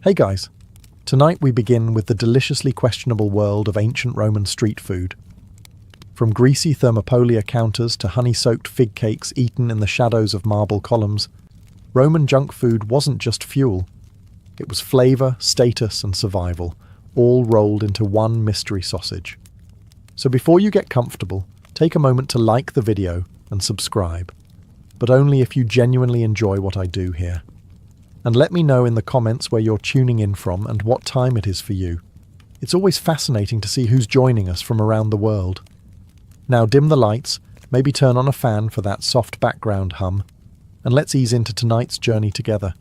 Hey guys, tonight we begin with the deliciously questionable world of ancient Roman street food. From greasy thermopolia counters to honey-soaked fig cakes eaten in the shadows of marble columns, Roman junk food wasn't just fuel. It was flavour, status and survival, all rolled into one mystery sausage. So before you get comfortable, take a moment to like the video and subscribe, but only if you genuinely enjoy what I do here. And let me know in the comments where you're tuning in from and what time it is for you. It's always fascinating to see who's joining us from around the world. Now dim the lights, maybe turn on a fan for that soft background hum, and let's ease into tonight's journey together.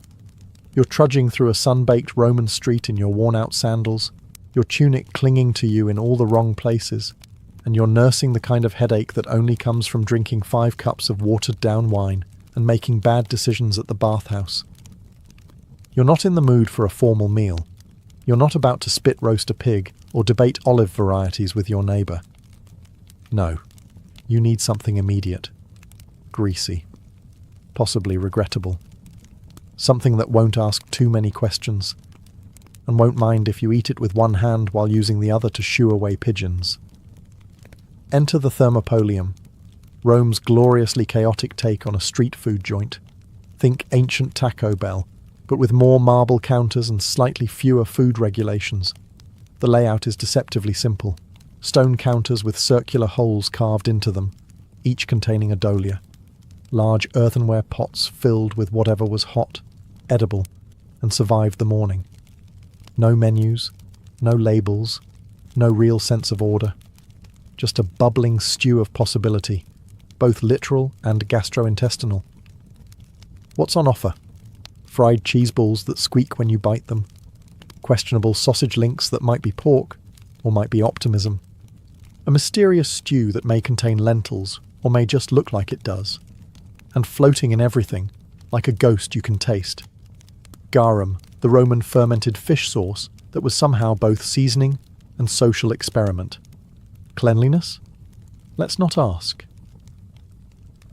You're trudging through a sun-baked Roman street in your worn-out sandals, your tunic clinging to you in all the wrong places, and you're nursing the kind of headache that only comes from drinking 5 cups of watered-down wine and making bad decisions at the bathhouse. You're not in the mood for a formal meal. You're not about to spit roast a pig or debate olive varieties with your neighbour. No, you need something immediate, greasy, possibly regrettable. Something that won't ask too many questions, and won't mind if you eat it with one hand while using the other to shoo away pigeons. Enter the Thermopolium, Rome's gloriously chaotic take on a street food joint. Think ancient Taco Bell, but with more marble counters and slightly fewer food regulations. The layout is deceptively simple. Stone counters with circular holes carved into them, each containing a dolia. Large earthenware pots filled with whatever was hot, edible, and survived the morning. No menus, no labels, no real sense of order. Just a bubbling stew of possibility, both literal and gastrointestinal. What's on offer? Fried cheese balls that squeak when you bite them. Questionable sausage links that might be pork, or might be optimism. A mysterious stew that may contain lentils, or may just look like it does. And floating in everything, like a ghost you can taste. Garum, the Roman fermented fish sauce that was somehow both seasoning and social experiment. Cleanliness? Let's not ask.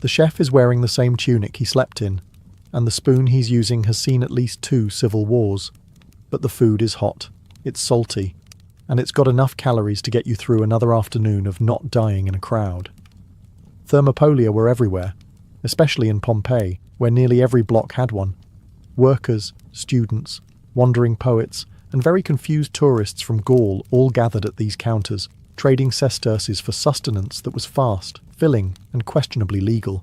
The chef is wearing the same tunic he slept in, and the spoon he's using has seen at least 2 civil wars. But the food is hot, it's salty, and it's got enough calories to get you through another afternoon of not dying in a crowd. Thermopolia were everywhere, especially in Pompeii, where nearly every block had one. Workers, students, wandering poets, and very confused tourists from Gaul all gathered at these counters, trading sesterces for sustenance that was fast, filling, and questionably legal.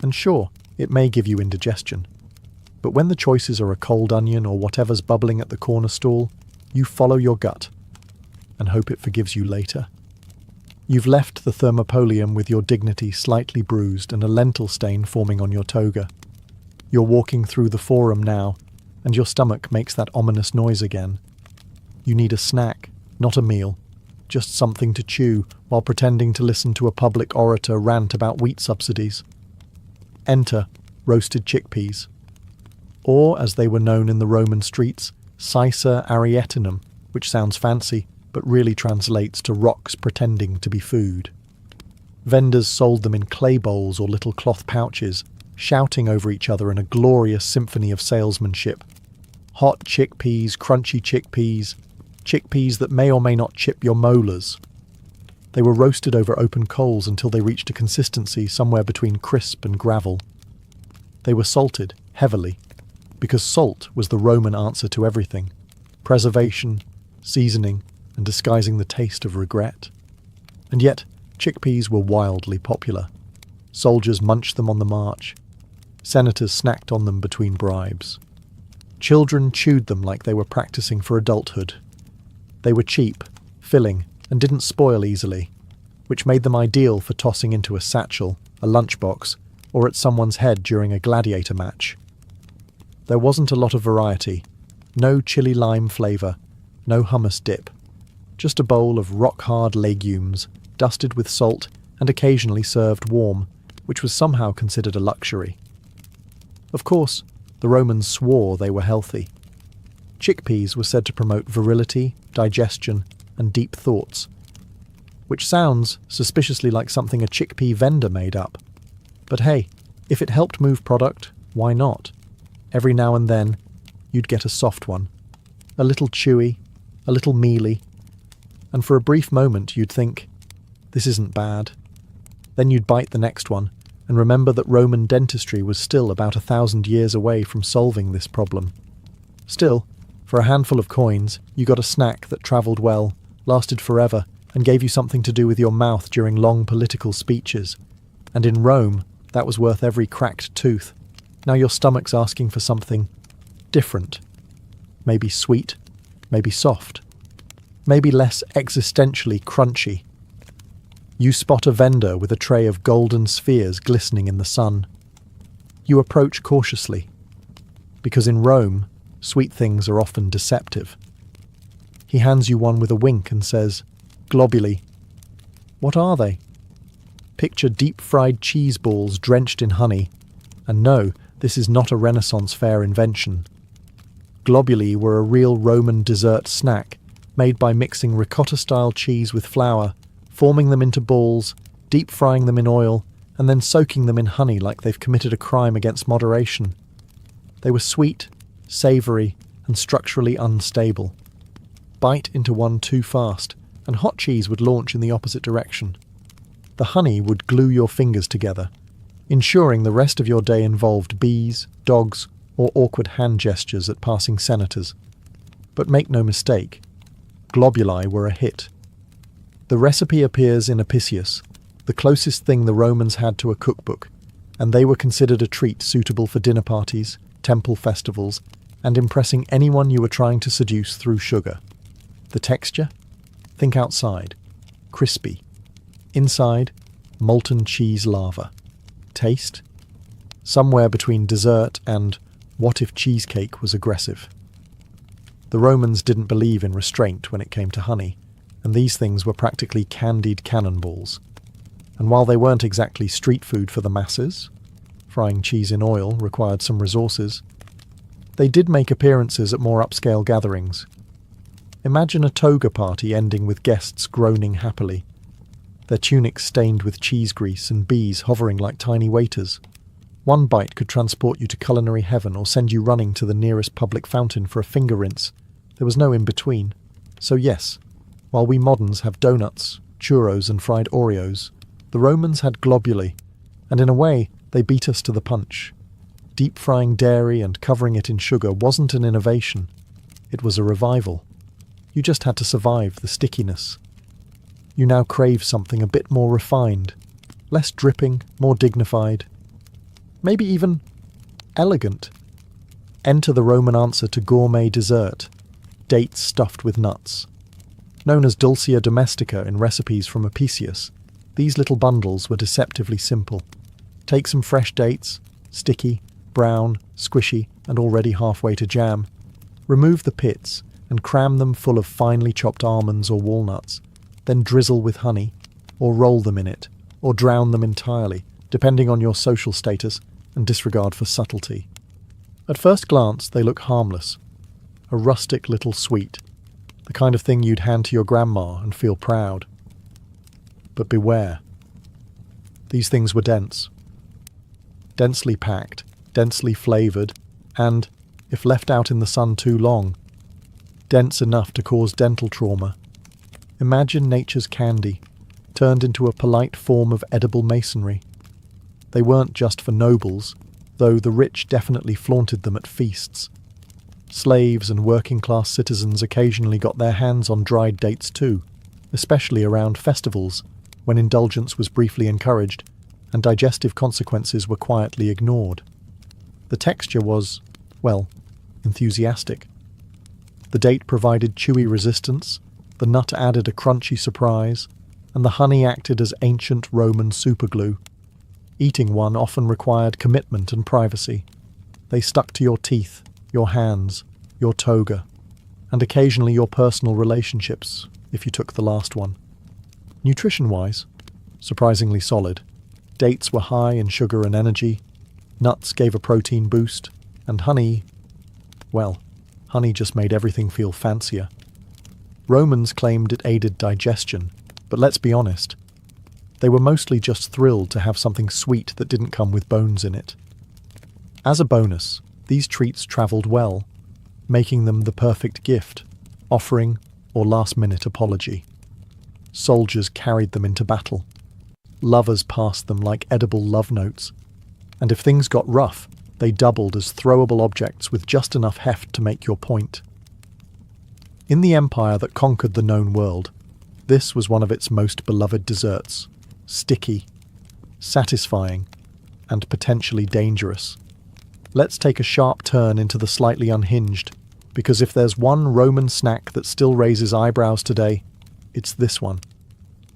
And sure, it may give you indigestion. But when the choices are a cold onion or whatever's bubbling at the corner stall, you follow your gut and hope it forgives you later. You've left the Thermopolium with your dignity slightly bruised and a lentil stain forming on your toga. You're walking through the forum now, and your stomach makes that ominous noise again. You need a snack, not a meal, just something to chew while pretending to listen to a public orator rant about wheat subsidies. Enter roasted chickpeas, or as they were known in the Roman streets, Cicer arietinum, which sounds fancy, but really translates to rocks pretending to be food. Vendors sold them in clay bowls or little cloth pouches, shouting over each other in a glorious symphony of salesmanship. Hot chickpeas, crunchy chickpeas, chickpeas that may or may not chip your molars. They were roasted over open coals until they reached a consistency somewhere between crisp and gravel. They were salted, heavily, because salt was the Roman answer to everything. Preservation, seasoning, and disguising the taste of regret. And yet, chickpeas were wildly popular. Soldiers munched them on the march. Senators snacked on them between bribes. Children chewed them like they were practicing for adulthood. They were cheap, filling, and didn't spoil easily, which made them ideal for tossing into a satchel, a lunchbox, or at someone's head during a gladiator match. There wasn't a lot of variety, no chili lime flavour, no hummus dip, just a bowl of rock-hard legumes, dusted with salt and occasionally served warm, which was somehow considered a luxury. Of course, the Romans swore they were healthy. Chickpeas were said to promote virility, digestion, and deep thoughts, which sounds suspiciously like something a chickpea vendor made up. But hey, if it helped move product, why not? Every now and then, you'd get a soft one. a little chewy, a little mealy, and for a brief moment you'd think, this isn't bad. Then you'd bite the next one and remember that Roman dentistry was still about 1,000 years away from solving this problem. Still, for a handful of coins, you got a snack that travelled well, lasted forever, and gave you something to do with your mouth during long political speeches. And in Rome, that was worth every cracked tooth. Now your stomach's asking for something different. Maybe sweet, maybe soft, maybe less existentially crunchy. You spot a vendor with a tray of golden spheres glistening in the sun. You approach cautiously, because in Rome, sweet things are often deceptive. He hands you one with a wink and says, "Globuli." What are they? Picture deep-fried cheese balls drenched in honey. And no, this is not a Renaissance fair invention. Globuli were a real Roman dessert snack, made by mixing ricotta-style cheese with flour, forming them into balls, deep-frying them in oil, and then soaking them in honey like they've committed a crime against moderation. They were sweet, savoury, and structurally unstable. Bite into one too fast, and hot cheese would launch in the opposite direction. The honey would glue your fingers together, ensuring the rest of your day involved bees, dogs, or awkward hand gestures at passing senators. But make no mistake, globuli were a hit. The recipe appears in Apicius, the closest thing the Romans had to a cookbook, and they were considered a treat suitable for dinner parties, temple festivals, and impressing anyone you were trying to seduce through sugar. The texture? Think outside. Crispy. Inside, molten cheese lava. Taste? Somewhere between dessert and what if cheesecake was aggressive. The Romans didn't believe in restraint when it came to honey, and these things were practically candied cannonballs. And while they weren't exactly street food for the masses, frying cheese in oil required some resources, they did make appearances at more upscale gatherings. Imagine a toga party ending with guests groaning happily, their tunics stained with cheese grease and bees hovering like tiny waiters. One bite could transport you to culinary heaven or send you running to the nearest public fountain for a finger rinse. There was no in-between. So yes, while we moderns have donuts, churros and fried Oreos, the Romans had globuli, and in a way they beat us to the punch. Deep-frying dairy and covering it in sugar wasn't an innovation. It was a revival. You just had to survive the stickiness. You now crave something a bit more refined, less dripping, more dignified, maybe even elegant. Enter the Roman answer to gourmet dessert, dates stuffed with nuts. Known as dulcia domestica in recipes from Apicius, these little bundles were deceptively simple. Take some fresh dates, sticky, brown, squishy, and already halfway to jam. Remove the pits and cram them full of finely chopped almonds or walnuts. Then drizzle with honey, or roll them in it, or drown them entirely, depending on your social status and disregard for subtlety. At first glance, they look harmless. A rustic little sweet, the kind of thing you'd hand to your grandma and feel proud. But beware. These things were dense. Densely packed, densely flavoured, and, if left out in the sun too long, dense enough to cause dental trauma. Imagine nature's candy, turned into a polite form of edible masonry. They weren't just for nobles, though the rich definitely flaunted them at feasts. Slaves and working-class citizens occasionally got their hands on dried dates too, especially around festivals, when indulgence was briefly encouraged and digestive consequences were quietly ignored. The texture was, well, enthusiastic. The date provided chewy resistance, the nut added a crunchy surprise, and the honey acted as ancient Roman superglue. Eating one often required commitment and privacy. They stuck to your teeth, your hands, your toga, and occasionally your personal relationships, if you took the last one. Nutrition-wise, surprisingly solid. Dates were high in sugar and energy, nuts gave a protein boost, and honey, well, honey just made everything feel fancier. Romans claimed it aided digestion, but let's be honest, they were mostly just thrilled to have something sweet that didn't come with bones in it. As a bonus, these treats travelled well. making them the perfect gift, offering, or last-minute apology. Soldiers carried them into battle. Lovers passed them like edible love notes. And if things got rough, they doubled as throwable objects with just enough heft to make your point. In the empire that conquered the known world, this was one of its most beloved desserts, sticky, satisfying, and potentially dangerous. Let's take a sharp turn into the slightly unhinged, because if there's one Roman snack that still raises eyebrows today, it's this one: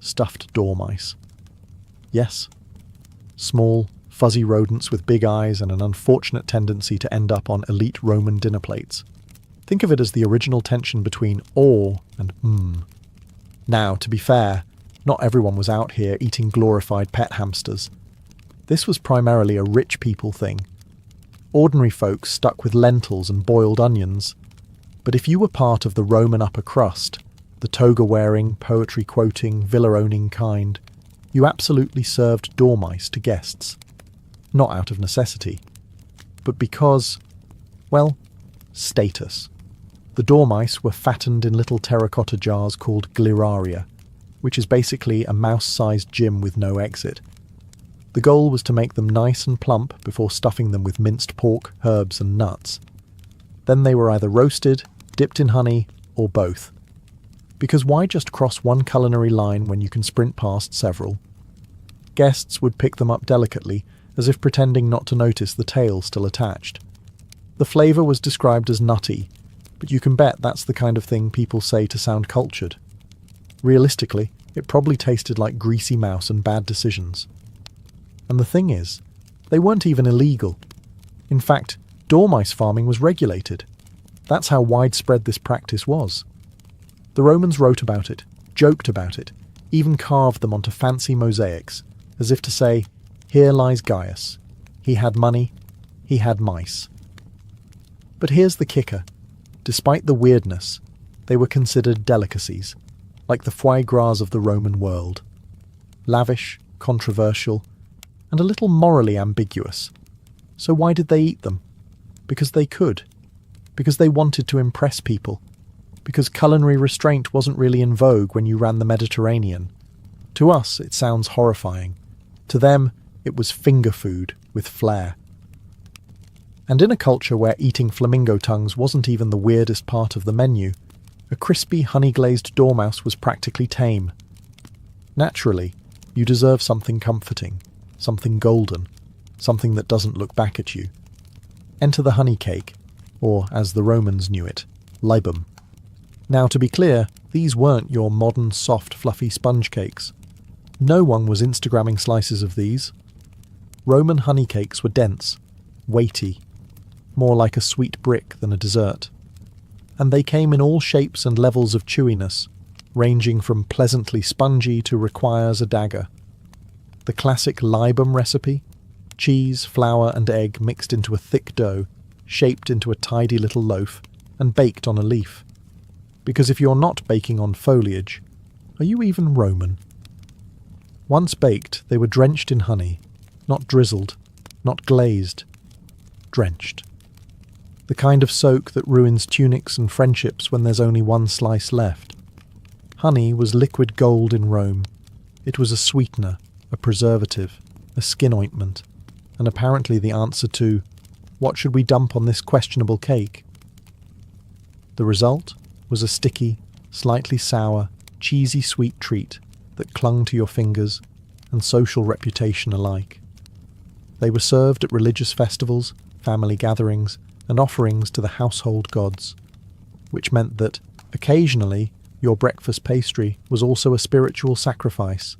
stuffed dormice. Yes, small, fuzzy rodents with big eyes and an unfortunate tendency to end up on elite Roman dinner plates. Think of it as the original tension between awe and mmm. Now, to be fair, not everyone was out here eating glorified pet hamsters. This was primarily a rich people thing. Ordinary folks stuck with lentils and boiled onions. But if you were part of the Roman upper crust, the toga-wearing, poetry-quoting, villa-owning kind, you absolutely served dormice to guests. Not out of necessity, but because, well, status. The dormice were fattened in little terracotta jars called gliraria, which is basically a mouse-sized gym with no exit. The goal was to make them nice and plump before stuffing them with minced pork, herbs and nuts. Then they were either roasted, dipped in honey, or both. Because why just cross one culinary line when you can sprint past several? Guests would pick them up delicately, as if pretending not to notice the tail still attached. The flavour was described as nutty, but you can bet that's the kind of thing people say to sound cultured. Realistically, it probably tasted like greasy mouse and bad decisions. And the thing is, they weren't even illegal. In fact, dormice farming was regulated. That's how widespread this practice was. The Romans wrote about it, joked about it, even carved them onto fancy mosaics, as if to say, here lies Gaius. He had money, he had mice. But here's the kicker. Despite the weirdness, they were considered delicacies, like the foie gras of the Roman world. Lavish, controversial, and a little morally ambiguous. So why did they eat them? Because they could. Because they wanted to impress people. Because culinary restraint wasn't really in vogue when you ran the Mediterranean. To us, it sounds horrifying. To them, it was finger food with flair. And in a culture where eating flamingo tongues wasn't even the weirdest part of the menu, a crispy honey-glazed dormouse was practically tame. Naturally, you deserve something comforting, something golden, something that doesn't look back at you. Enter the honey cake, or as the Romans knew it, libum. Now, to be clear, these weren't your modern soft, fluffy sponge cakes. No one was Instagramming slices of these. Roman honey cakes were dense, weighty, more like a sweet brick than a dessert. And they came in all shapes and levels of chewiness, ranging from pleasantly spongy to requires a dagger. The classic libum recipe, cheese, flour and egg mixed into a thick dough, shaped into a tidy little loaf, and baked on a leaf. Because if you're not baking on foliage, are you even Roman? Once baked, they were drenched in honey, not drizzled, not glazed, drenched. The kind of soak that ruins tunics and friendships when there's only one slice left. Honey was liquid gold in Rome. It was a sweetener, a preservative, a skin ointment, and apparently the answer to, what should we dump on this questionable cake? The result was a sticky, slightly sour, cheesy sweet treat that clung to your fingers and social reputation alike. They were served at religious festivals, family gatherings, and offerings to the household gods, which meant that, occasionally, your breakfast pastry was also a spiritual sacrifice.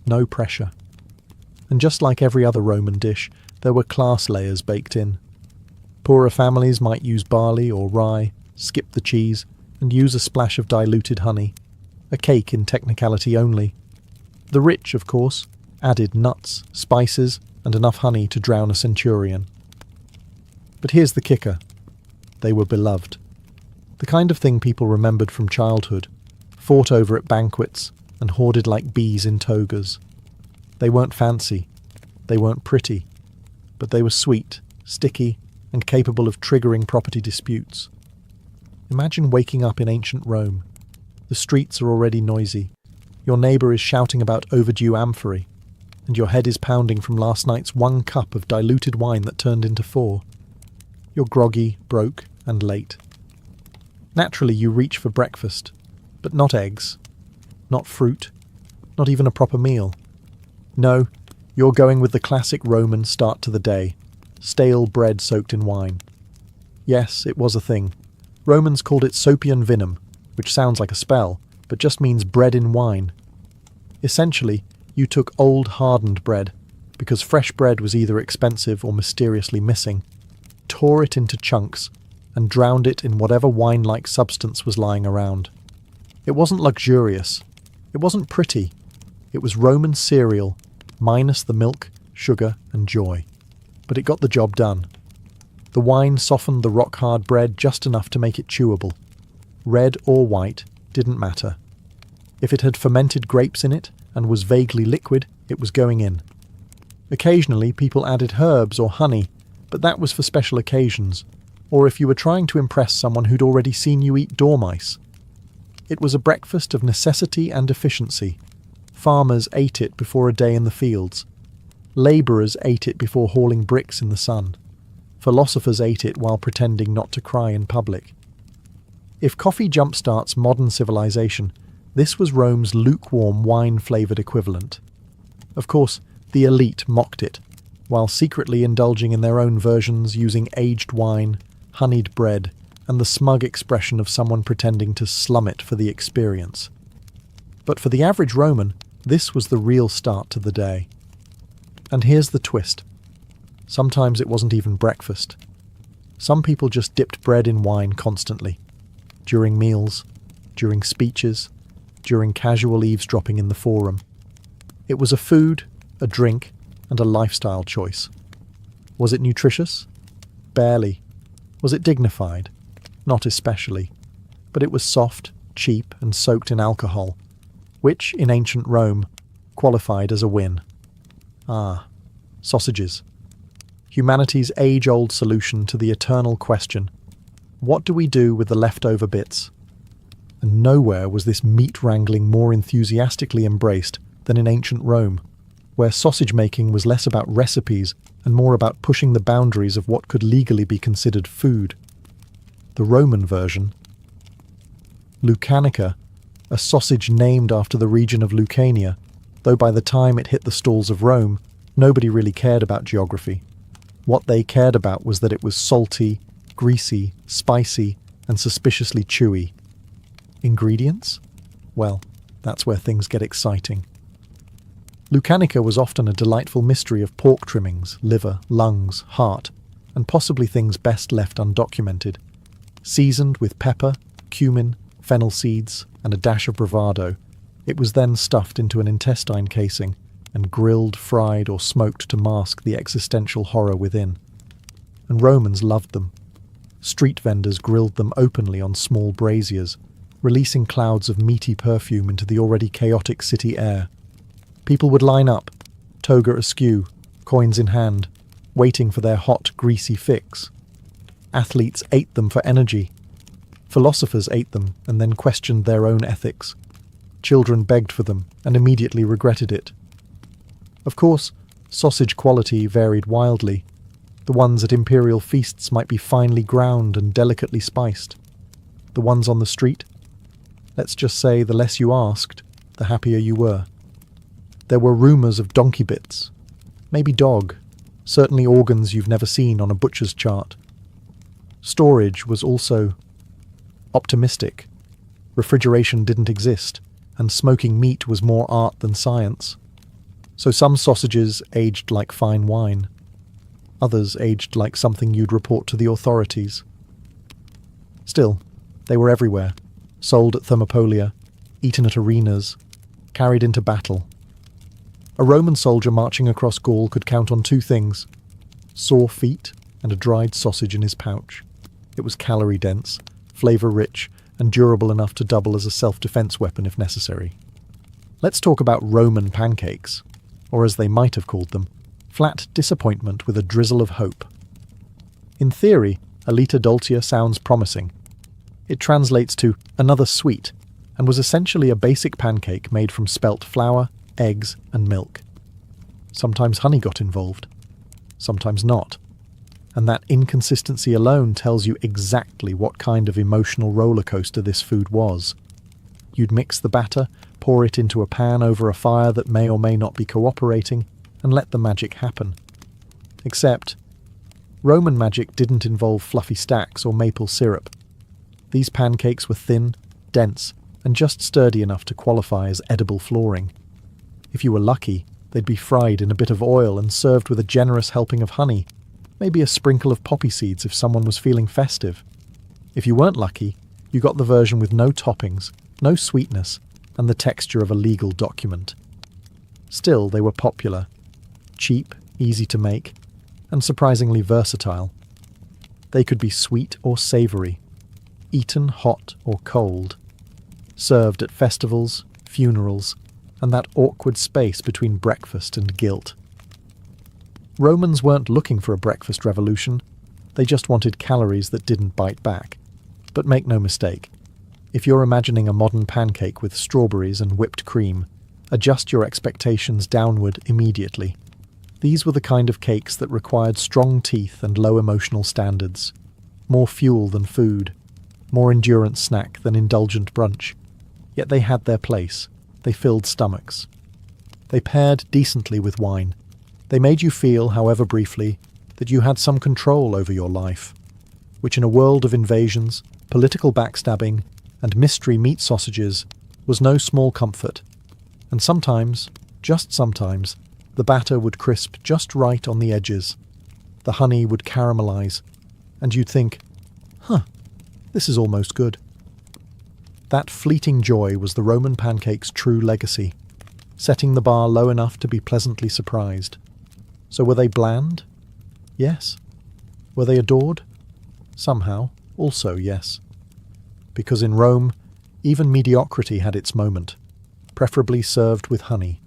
No pressure. And just like every other Roman dish, there were class layers baked in. Poorer families might use barley or rye, skip the cheese, and use a splash of diluted honey. A cake in technicality only. The rich, of course, added nuts, spices, and enough honey to drown a centurion. But here's the kicker. They were beloved. The kind of thing people remembered from childhood, fought over at banquets, and hoarded like bees in togas. They weren't fancy. They weren't pretty. But they were sweet, sticky, and capable of triggering property disputes. Imagine waking up in ancient Rome. The streets are already noisy. Your neighbour is shouting about overdue amphorae, and your head is pounding from last night's 1 cup of diluted wine that turned into 4. You're groggy, broke, and late. Naturally, you reach for breakfast, but not eggs, not fruit, not even a proper meal. No, you're going with the classic Roman start to the day, stale bread soaked in wine. Yes, it was a thing. Romans called it sopium vinum, which sounds like a spell, but just means bread in wine. Essentially, you took old hardened bread, because fresh bread was either expensive or mysteriously missing, tore it into chunks, and drowned it in whatever wine-like substance was lying around. It wasn't luxurious. It wasn't pretty. It was Roman cereal, minus the milk, sugar, and joy. But it got the job done. The wine softened the rock-hard bread just enough to make it chewable. Red or white didn't matter. If it had fermented grapes in it and was vaguely liquid, it was going in. Occasionally, people added herbs or honey, but that was for special occasions, or if you were trying to impress someone who'd already seen you eat dormice. It was a breakfast of necessity and efficiency. Farmers ate it before a day in the fields. Labourers ate it before hauling bricks in the sun. Philosophers ate it while pretending not to cry in public. If coffee jumpstarts modern civilization, this was Rome's lukewarm wine-flavoured equivalent. Of course, the elite mocked it, while secretly indulging in their own versions using aged wine, honeyed bread, and the smug expression of someone pretending to slum it for the experience. But for the average Roman, this was the real start to the day. And here's the twist. Sometimes it wasn't even breakfast. Some people just dipped bread in wine constantly. During meals, during speeches, during casual eavesdropping in the forum. It was a food, a drink, and a lifestyle choice. Was it nutritious? Barely. Was it dignified? Not especially. But it was soft, cheap, and soaked in alcohol, which, in ancient Rome, qualified as a win. Ah, sausages. Humanity's age-old solution to the eternal question, what do we do with the leftover bits? And nowhere was this meat-wrangling more enthusiastically embraced than in ancient Rome, where sausage-making was less about recipes and more about pushing the boundaries of what could legally be considered food. The Roman version, Lucanica, a sausage named after the region of Lucania, though by the time it hit the stalls of Rome, nobody really cared about geography. What they cared about was that it was salty, greasy, spicy, and suspiciously chewy. Ingredients? Well, that's where things get exciting. Lucanica was often a delightful mystery of pork trimmings, liver, lungs, heart, and possibly things best left undocumented. Seasoned with pepper, cumin, fennel seeds, and a dash of bravado, it was then stuffed into an intestine casing and grilled, fried, or smoked to mask the existential horror within. And Romans loved them. Street vendors grilled them openly on small braziers, releasing clouds of meaty perfume into the already chaotic city air. People would line up, toga askew, coins in hand, waiting for their hot, greasy fix. Athletes ate them for energy. Philosophers ate them and then questioned their own ethics. Children begged for them and immediately regretted it. Of course, sausage quality varied wildly. The ones at imperial feasts might be finely ground and delicately spiced. The ones on the street? Let's just say the less you asked, the happier you were. There were rumours of donkey bits, maybe dog, certainly organs you've never seen on a butcher's chart. Storage was also optimistic. Refrigeration didn't exist, and smoking meat was more art than science. So some sausages aged like fine wine. Others aged like something you'd report to the authorities. Still, they were everywhere, sold at Thermopolia, eaten at arenas, carried into battle. A Roman soldier marching across Gaul could count on 2 things: sore feet and a dried sausage in his pouch. It was calorie-dense, flavour-rich, and durable enough to double as a self-defence weapon if necessary. Let's talk about Roman pancakes, or as they might have called them, flat disappointment with a drizzle of hope. In theory, Alita Dolcia sounds promising. It translates to another sweet, and was essentially a basic pancake made from spelt flour, eggs, and milk. Sometimes honey got involved, sometimes not. And that inconsistency alone tells you exactly what kind of emotional roller coaster this food was. You'd mix the batter, pour it into a pan over a fire that may or may not be cooperating, and let the magic happen. Except, Roman magic didn't involve fluffy stacks or maple syrup. These pancakes were thin, dense, and just sturdy enough to qualify as edible flooring. If you were lucky, they'd be fried in a bit of oil and served with a generous helping of honey, maybe a sprinkle of poppy seeds if someone was feeling festive. If you weren't lucky, you got the version with no toppings, no sweetness, and the texture of a legal document. Still, they were popular. Cheap, easy to make, and surprisingly versatile. They could be sweet or savoury, eaten hot or cold, served at festivals, funerals, and that awkward space between breakfast and guilt. Romans weren't looking for a breakfast revolution, they just wanted calories that didn't bite back. But make no mistake, if you're imagining a modern pancake with strawberries and whipped cream, adjust your expectations downward immediately. These were the kind of cakes that required strong teeth and low emotional standards, more fuel than food, more endurance snack than indulgent brunch. Yet they had their place. They filled stomachs. They paired decently with wine. They made you feel, however briefly, that you had some control over your life, which in a world of invasions, political backstabbing, and mystery meat sausages was no small comfort. And sometimes, just sometimes, the batter would crisp just right on the edges. The honey would caramelize, and you'd think, this is almost good. That fleeting joy was the Roman pancake's true legacy, setting the bar low enough to be pleasantly surprised. So were they bland? Yes. Were they adored? Somehow, also yes. Because in Rome, even mediocrity had its moment, preferably served with honey.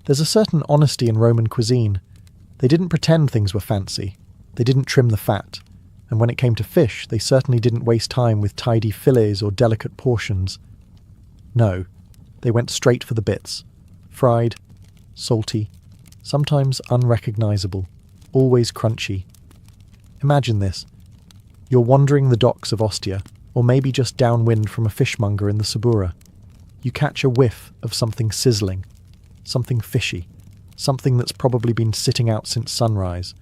There's a certain honesty in Roman cuisine. They didn't pretend things were fancy. They didn't trim the fat. And when it came to fish, they certainly didn't waste time with tidy fillets or delicate portions. No, they went straight for the bits. Fried, salty, sometimes unrecognizable, always crunchy. Imagine this. You're wandering the docks of Ostia, or maybe just downwind from a fishmonger in the Subura. You catch a whiff of something sizzling, something fishy, something that's probably been sitting out since sunrise.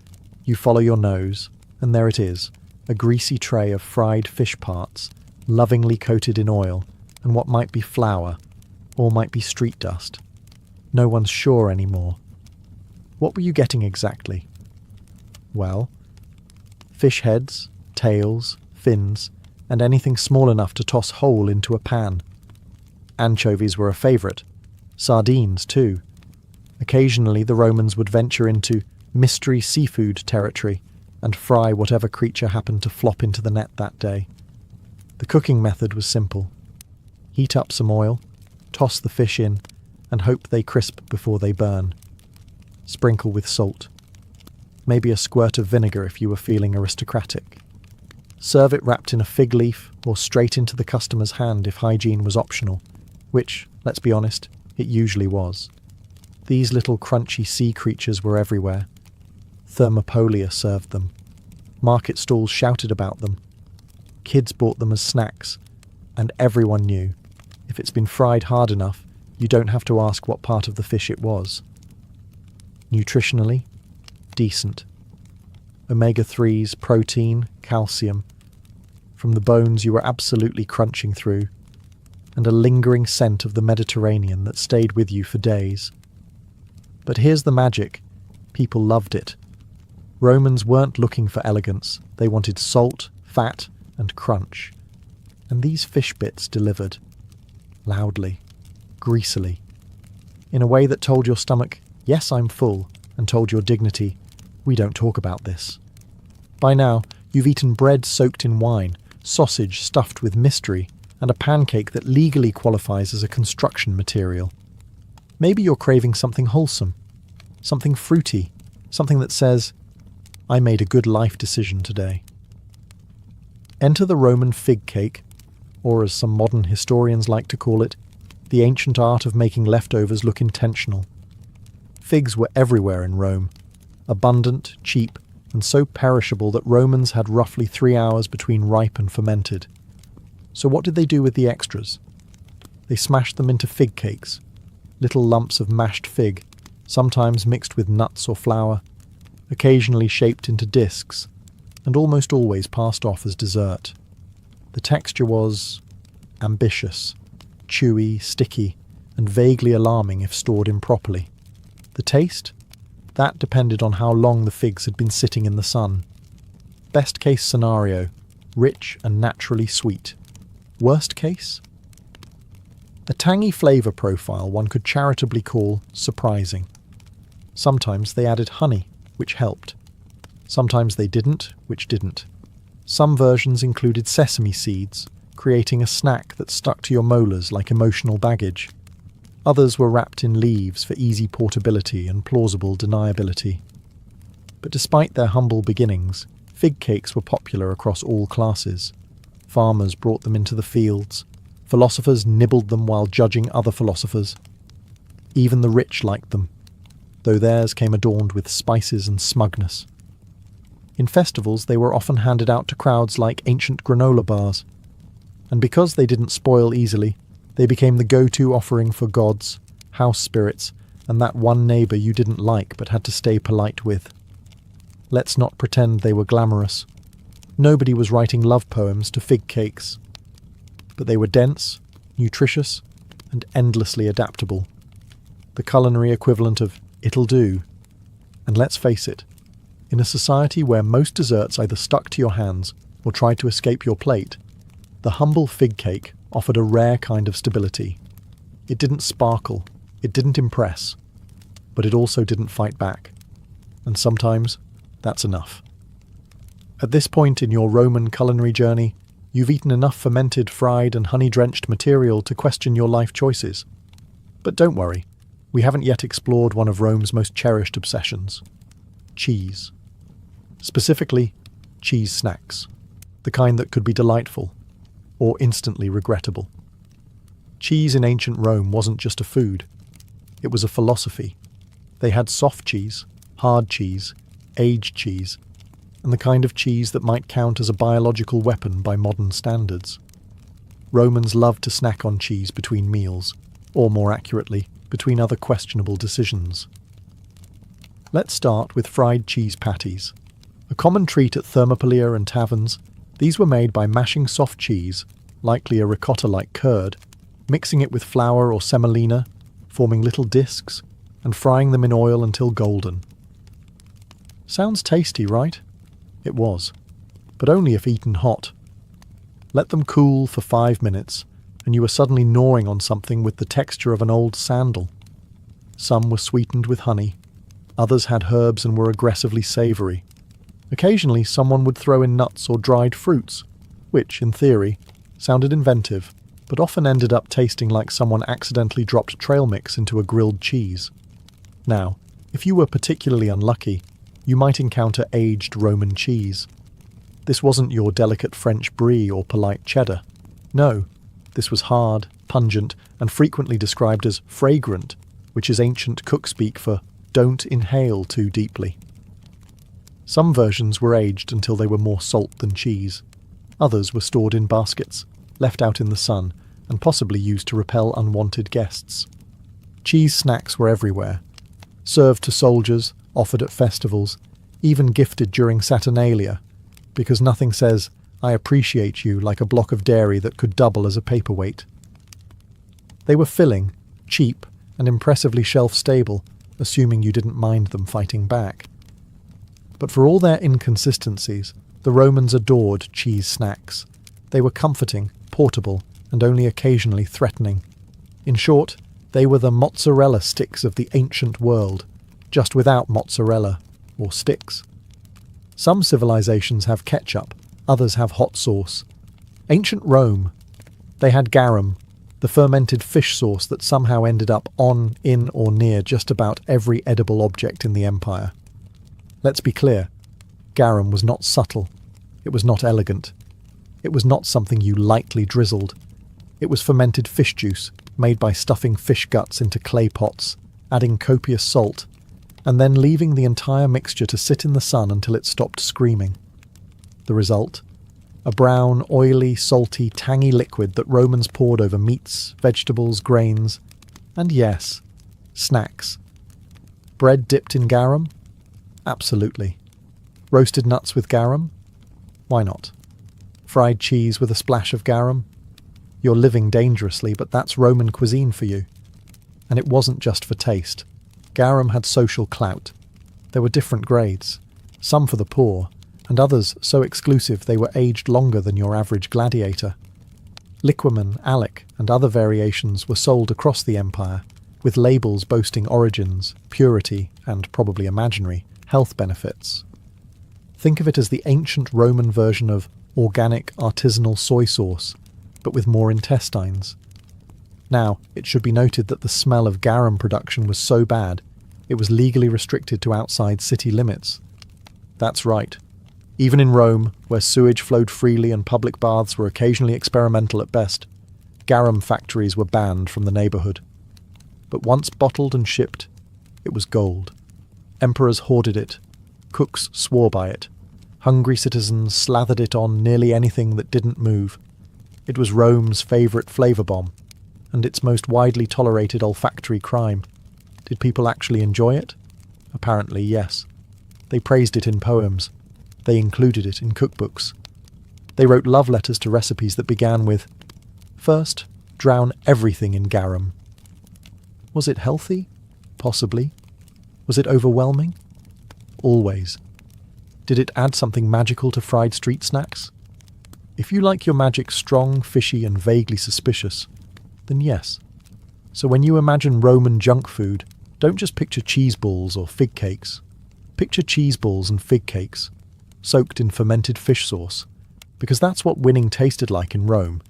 You follow your nose, and there it is, a greasy tray of fried fish parts, lovingly coated in oil, and what might be flour, or might be street dust. No one's sure anymore. What were you getting exactly? Well, fish heads, tails, fins, and anything small enough to toss whole into a pan. Anchovies were a favourite. Sardines, too. Occasionally the Romans would venture into mystery seafood territory and fry whatever creature happened to flop into the net that day. The cooking method was simple. Heat up some oil, toss the fish in, and hope they crisp before they burn. Sprinkle with salt. Maybe a squirt of vinegar if you were feeling aristocratic. Serve it wrapped in a fig leaf or straight into the customer's hand if hygiene was optional, which, let's be honest, it usually was. These little crunchy sea creatures were everywhere. Thermopolia served them. Market stalls shouted about them. Kids bought them as snacks, and everyone knew, if it's been fried hard enough, you don't have to ask what part of the fish it was. Nutritionally, decent. Omega-3s, protein, calcium. From the bones you were absolutely crunching through, and a lingering scent of the Mediterranean that stayed with you for days. But here's the magic. People loved it. Romans weren't looking for elegance. They wanted salt, fat, and crunch. And these fish bits delivered. Loudly. Greasily. In a way that told your stomach, yes, I'm full, and told your dignity, we don't talk about this. By now, you've eaten bread soaked in wine, sausage stuffed with mystery, and a pancake that legally qualifies as a construction material. Maybe you're craving something wholesome, something fruity, something that says, I made a good life decision today. Enter the Roman fig cake, or as some modern historians like to call it, the ancient art of making leftovers look intentional. Figs were everywhere in Rome, abundant, cheap, and so perishable that Romans had roughly 3 hours between ripe and fermented. So what did they do with the extras? They smashed them into fig cakes, little lumps of mashed fig, sometimes mixed with nuts or flour, occasionally shaped into discs, and almost always passed off as dessert. The texture was ambitious, chewy, sticky, and vaguely alarming if stored improperly. The taste? That depended on how long the figs had been sitting in the sun. Best case scenario, rich and naturally sweet. Worst case? A tangy flavour profile one could charitably call surprising. Sometimes they added honey, which helped. Sometimes they didn't, which didn't. Some versions included sesame seeds, creating a snack that stuck to your molars like emotional baggage. Others were wrapped in leaves for easy portability and plausible deniability. But despite their humble beginnings, fig cakes were popular across all classes. Farmers brought them into the fields. Philosophers nibbled them while judging other philosophers. Even the rich liked them, though theirs came adorned with spices and smugness. In festivals, they were often handed out to crowds like ancient granola bars. And because they didn't spoil easily, they became the go-to offering for gods, house spirits, and that one neighbour you didn't like but had to stay polite with. Let's not pretend they were glamorous. Nobody was writing love poems to fig cakes. But they were dense, nutritious, and endlessly adaptable. The culinary equivalent of it'll do. And let's face it, in a society where most desserts either stuck to your hands or tried to escape your plate, the humble fig cake offered a rare kind of stability. It didn't sparkle, it didn't impress, but it also didn't fight back. And sometimes, that's enough. At this point in your Roman culinary journey, you've eaten enough fermented, fried, and honey-drenched material to question your life choices. But don't worry, we haven't yet explored one of Rome's most cherished obsessions: cheese. Specifically, cheese snacks, the kind that could be delightful, or instantly regrettable. Cheese in ancient Rome wasn't just a food, it was a philosophy. They had soft cheese, hard cheese, aged cheese, and the kind of cheese that might count as a biological weapon by modern standards. Romans loved to snack on cheese between meals, or more accurately, between other questionable decisions. Let's start with fried cheese patties. A common treat at Thermopylae and taverns, these were made by mashing soft cheese, likely a ricotta-like curd, mixing it with flour or semolina, forming little discs, and frying them in oil until golden. Sounds tasty, right? It was, but only if eaten hot. Let them cool for 5 minutes, and you were suddenly gnawing on something with the texture of an old sandal. Some were sweetened with honey, others had herbs and were aggressively savoury. Occasionally someone would throw in nuts or dried fruits, which, in theory, sounded inventive, but often ended up tasting like someone accidentally dropped trail mix into a grilled cheese. Now, if you were particularly unlucky, you might encounter aged Roman cheese. This wasn't your delicate French brie or polite cheddar. No, this was hard, pungent, and frequently described as fragrant, which is ancient cook speak for don't inhale too deeply. Some versions were aged until they were more salt than cheese. Others were stored in baskets, left out in the sun, and possibly used to repel unwanted guests. Cheese snacks were everywhere. Served to soldiers, offered at festivals, even gifted during Saturnalia, because nothing says, "I appreciate you," like a block of dairy that could double as a paperweight. They were filling, cheap, and impressively shelf-stable, assuming you didn't mind them fighting back. But for all their inconsistencies, the Romans adored cheese snacks. They were comforting, portable, and only occasionally threatening. In short, they were the mozzarella sticks of the ancient world, just without mozzarella, or sticks. Some civilizations have ketchup, others have hot sauce. Ancient Rome, they had garum, the fermented fish sauce that somehow ended up on, in, or near just about every edible object in the empire. Let's be clear, garum was not subtle, it was not elegant. It was not something you lightly drizzled. It was fermented fish juice, made by stuffing fish guts into clay pots, adding copious salt, and then leaving the entire mixture to sit in the sun until it stopped screaming. The result? A brown, oily, salty, tangy liquid that Romans poured over meats, vegetables, grains, and yes, snacks. Bread dipped in garum? Absolutely. Roasted nuts with garum? Why not? Fried cheese with a splash of garum? You're living dangerously, but that's Roman cuisine for you. And it wasn't just for taste. Garum had social clout. There were different grades, some for the poor, and others so exclusive they were aged longer than your average gladiator. Liquamen, alec, and other variations were sold across the empire, with labels boasting origins, purity, and probably imaginary, health benefits. Think of it as the ancient Roman version of organic artisanal soy sauce, but with more intestines. Now, it should be noted that the smell of garum production was so bad, it was legally restricted to outside city limits. That's right. Even in Rome, where sewage flowed freely and public baths were occasionally experimental at best, garum factories were banned from the neighbourhood. But once bottled and shipped, it was gold. Emperors hoarded it. Cooks swore by it. Hungry citizens slathered it on nearly anything that didn't move. It was Rome's favourite flavour bomb, and its most widely tolerated olfactory crime. Did people actually enjoy it? Apparently, yes. They praised it in poems. They included it in cookbooks. They wrote love letters to recipes that began with, "First, drown everything in garum." Was it healthy? Possibly. Was it overwhelming? Always. Did it add something magical to fried street snacks? If you like your magic strong, fishy, and vaguely suspicious, then yes. So when you imagine Roman junk food, don't just picture cheese balls or fig cakes. Picture cheese balls and fig cakes, soaked in fermented fish sauce, because that's what winning tasted like in Rome.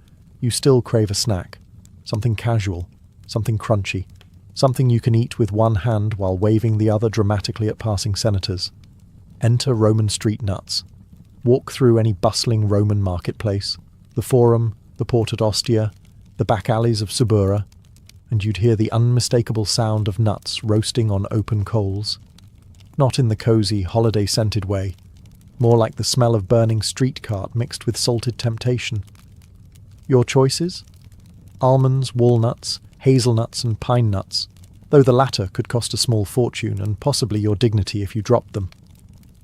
You still crave a snack, something casual, something crunchy, something you can eat with one hand while waving the other dramatically at passing senators. Enter Roman street nuts. Walk through any bustling Roman marketplace, the Forum, the Porta d'Ostia, the back alleys of Subura, and you'd hear the unmistakable sound of nuts roasting on open coals. Not in the cosy, holiday-scented way, more like the smell of burning street cart mixed with salted temptation. Your choices? Almonds, walnuts, hazelnuts and pine nuts, though the latter could cost a small fortune and possibly your dignity if you dropped them.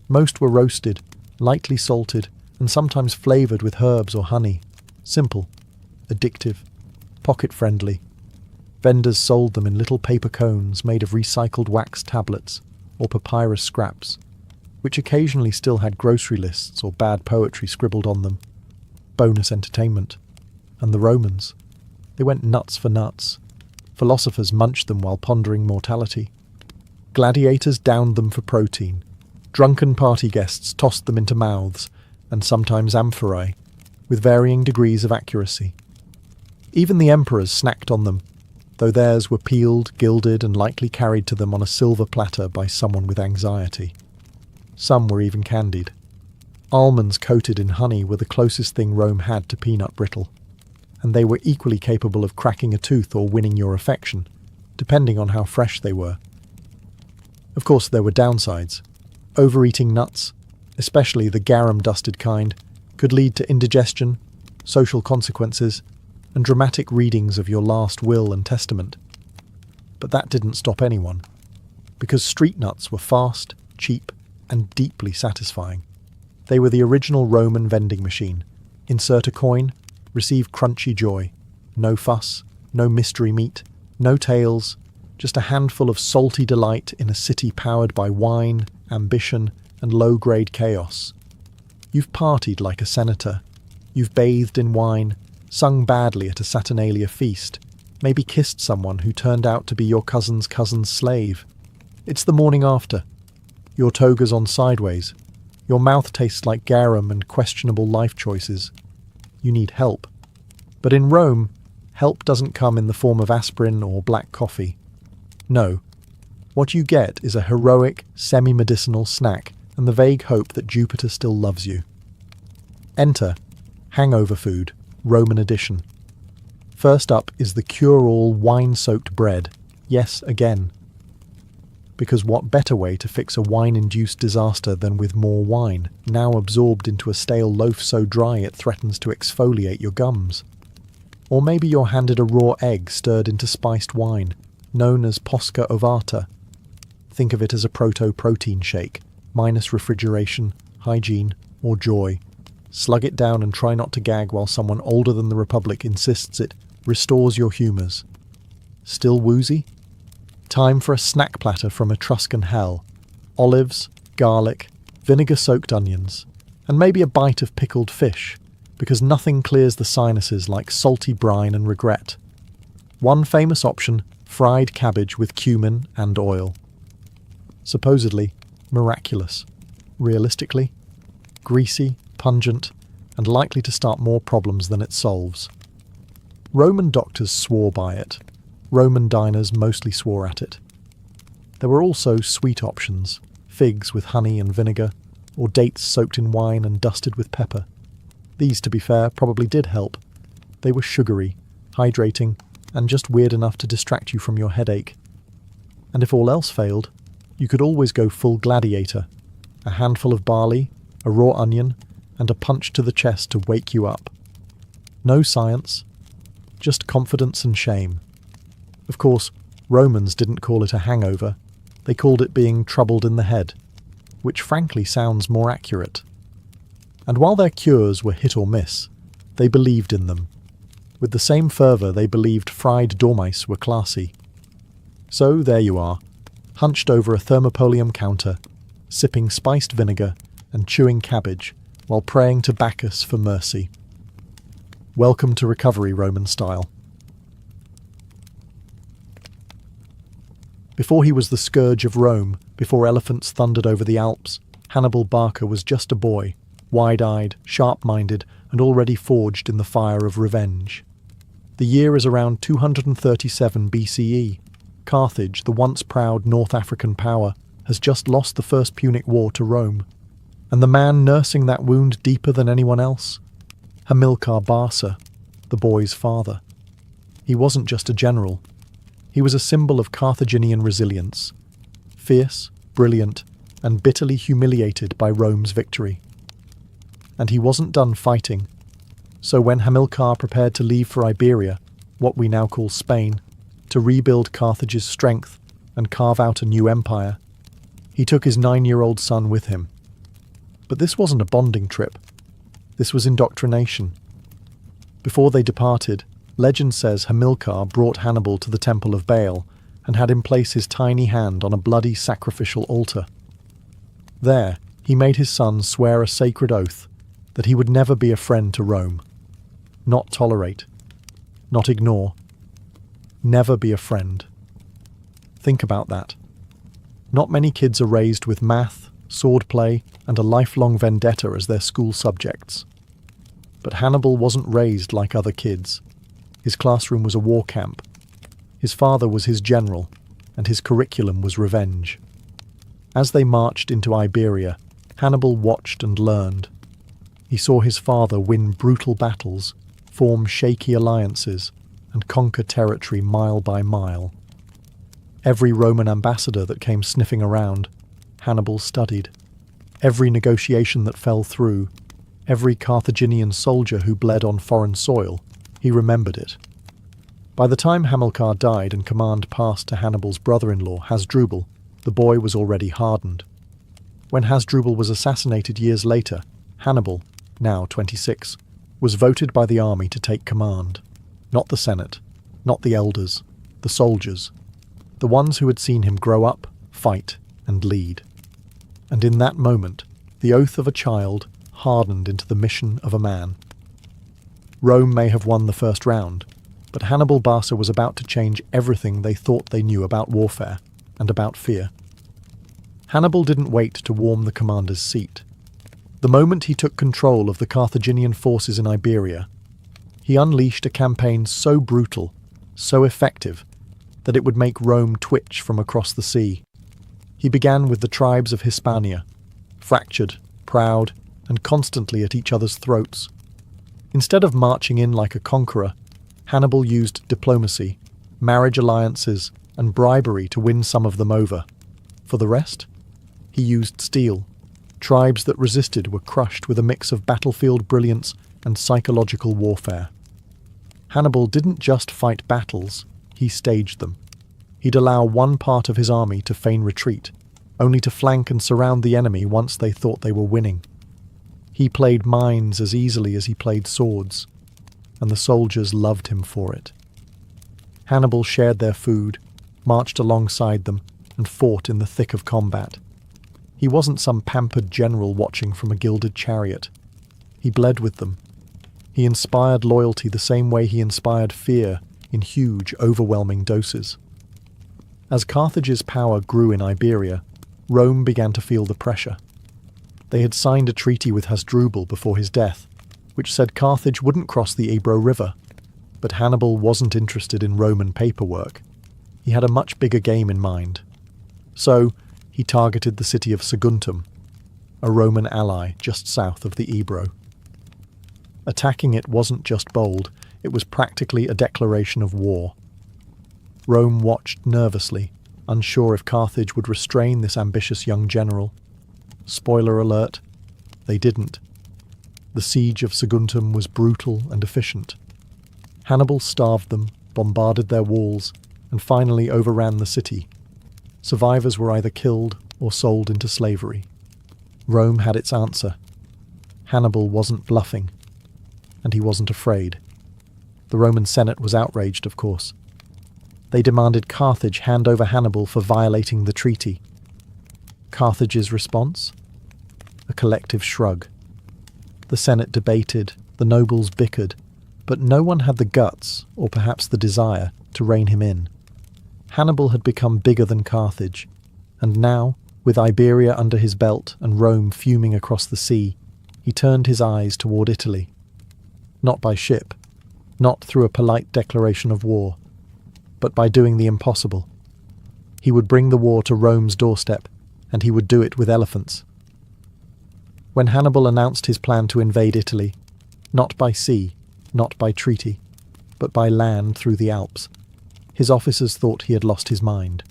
Most were roasted, lightly salted, and sometimes flavoured with herbs or honey. Simple, addictive, pocket-friendly. Vendors sold them in little paper cones made of recycled wax tablets or papyrus scraps, which occasionally still had grocery lists or bad poetry scribbled on them. Bonus entertainment. And the Romans. They went nuts for nuts. Philosophers munched them while pondering mortality. Gladiators downed them for protein. Drunken party guests tossed them into mouths, and sometimes amphorae, with varying degrees of accuracy. Even the emperors snacked on them, though theirs were peeled, gilded, and likely carried to them on a silver platter by someone with anxiety. Some were even candied. Almonds coated in honey were the closest thing Rome had to peanut brittle, and they were equally capable of cracking a tooth or winning your affection, depending on how fresh they were. Of course, there were downsides. Overeating nuts, especially the garum-dusted kind, could lead to indigestion, social consequences, and dramatic readings of your last will and testament. But that didn't stop anyone, because street nuts were fast, cheap, and deeply satisfying. They were the original Roman vending machine. Insert a coin, receive crunchy joy. No fuss, no mystery meat, no tales, just a handful of salty delight in a city powered by wine, ambition, and low-grade chaos. You've partied like a senator. You've bathed in wine, sung badly at a Saturnalia feast, maybe kissed someone who turned out to be your cousin's slave. It's the morning after. Your toga's on sideways. Your mouth tastes like garum and questionable life choices. You need help. But in Rome, help doesn't come in the form of aspirin or black coffee. No. What you get is a heroic, semi-medicinal snack and the vague hope that Jupiter still loves you. Enter Hangover food, Roman edition. First up is the cure-all wine-soaked bread. Yes, again. Because what better way to fix a wine-induced disaster than with more wine, now absorbed into a stale loaf so dry it threatens to exfoliate your gums? Or maybe you're handed a raw egg stirred into spiced wine, known as posca ovata. Think of it as a proto-protein shake, minus refrigeration, hygiene, or joy. Slug it down and try not to gag while someone older than the Republic insists it restores your humours. Still woozy? Time for a snack platter from Etruscan hell. Olives, garlic, vinegar-soaked onions, and maybe a bite of pickled fish, because nothing clears the sinuses like salty brine and regret. One famous option, fried cabbage with cumin and oil. Supposedly miraculous. Realistically, greasy, pungent, and likely to start more problems than it solves. Roman doctors swore by it. Roman diners mostly swore at it. There were also sweet options, figs with honey and vinegar, or dates soaked in wine and dusted with pepper. These, to be fair, probably did help. They were sugary, hydrating, and just weird enough to distract you from your headache. And if all else failed, you could always go full gladiator. A handful of barley, a raw onion, and a punch to the chest to wake you up. No science, just confidence and shame. Of course, Romans didn't call it a hangover. They called it being troubled in the head, which frankly sounds more accurate. And while their cures were hit or miss, they believed in them. With the same fervour they believed fried dormice were classy. So there you are, hunched over a thermopolium counter, sipping spiced vinegar and chewing cabbage, while praying to Bacchus for mercy. Welcome to recovery Roman style. Before he was the scourge of Rome, before elephants thundered over the Alps, Hannibal Barca was just a boy, wide-eyed, sharp-minded, and already forged in the fire of revenge. The year is around 237 BCE. Carthage, the once proud North African power, has just lost the First Punic War to Rome. And the man nursing that wound deeper than anyone else? Hamilcar Barca, the boy's father. He wasn't just a general. He was a symbol of Carthaginian resilience, fierce, brilliant, and bitterly humiliated by Rome's victory. And he wasn't done fighting. So when Hamilcar prepared to leave for Iberia, what we now call Spain, to rebuild Carthage's strength and carve out a new empire, he took his 9-year-old son with him. But this wasn't a bonding trip. This was indoctrination. Before they departed, legend says Hamilcar brought Hannibal to the temple of Baal and had him place his tiny hand on a bloody sacrificial altar. There, he made his son swear a sacred oath that he would never be a friend to Rome. Not tolerate. Not ignore. Never be a friend. Think about that. Not many kids are raised with math, swordplay, and a lifelong vendetta as their school subjects. But Hannibal wasn't raised like other kids. His classroom was a war camp. His father was his general, and his curriculum was revenge. As they marched into Iberia, Hannibal watched and learned. He saw his father win brutal battles, form shaky alliances, and conquer territory mile by mile. Every Roman ambassador that came sniffing around, Hannibal studied. Every negotiation that fell through, every Carthaginian soldier who bled on foreign soil, he remembered it. By the time Hamilcar died and command passed to Hannibal's brother-in-law, Hasdrubal, the boy was already hardened. When Hasdrubal was assassinated years later, Hannibal, now 26, was voted by the army to take command. Not the Senate, not the elders, the soldiers, the ones who had seen him grow up, fight, and lead. And in that moment, the oath of a child hardened into the mission of a man. Rome may have won the first round, but Hannibal Barca was about to change everything they thought they knew about warfare and about fear. Hannibal didn't wait to warm the commander's seat. The moment he took control of the Carthaginian forces in Iberia, he unleashed a campaign so brutal, so effective, that it would make Rome twitch from across the sea. He began with the tribes of Hispania, fractured, proud, and constantly at each other's throats. Instead of marching in like a conqueror, Hannibal used diplomacy, marriage alliances, and bribery to win some of them over. For the rest, he used steel. Tribes that resisted were crushed with a mix of battlefield brilliance and psychological warfare. Hannibal didn't just fight battles, he staged them. He'd allow one part of his army to feign retreat, only to flank and surround the enemy once they thought they were winning. He played minds as easily as he played swords, and the soldiers loved him for it. Hannibal shared their food, marched alongside them, and fought in the thick of combat. He wasn't some pampered general watching from a gilded chariot. He bled with them. He inspired loyalty the same way he inspired fear in huge, overwhelming doses. As Carthage's power grew in Iberia, Rome began to feel the pressure. They had signed a treaty with Hasdrubal before his death, which said Carthage wouldn't cross the Ebro River. But Hannibal wasn't interested in Roman paperwork. He had a much bigger game in mind. So, he targeted the city of Saguntum, a Roman ally just south of the Ebro. Attacking it wasn't just bold, it was practically a declaration of war. Rome watched nervously, unsure if Carthage would restrain this ambitious young general. Spoiler alert, they didn't. The siege of Saguntum was brutal and efficient. Hannibal starved them, bombarded their walls, and finally overran the city. Survivors were either killed or sold into slavery. Rome had its answer. Hannibal wasn't bluffing, and he wasn't afraid. The Roman Senate was outraged, of course. They demanded Carthage hand over Hannibal for violating the treaty. Carthage's response? A collective shrug. The Senate debated, the nobles bickered, but no one had the guts, or perhaps the desire, to rein him in. Hannibal had become bigger than Carthage, and now, with Iberia under his belt and Rome fuming across the sea, he turned his eyes toward Italy. Not by ship, not through a polite declaration of war, but by doing the impossible. He would bring the war to Rome's doorstep, and he would do it with elephants. When Hannibal announced his plan to invade Italy, not by sea, not by treaty, but by land through the Alps, his officers thought he had lost his mind.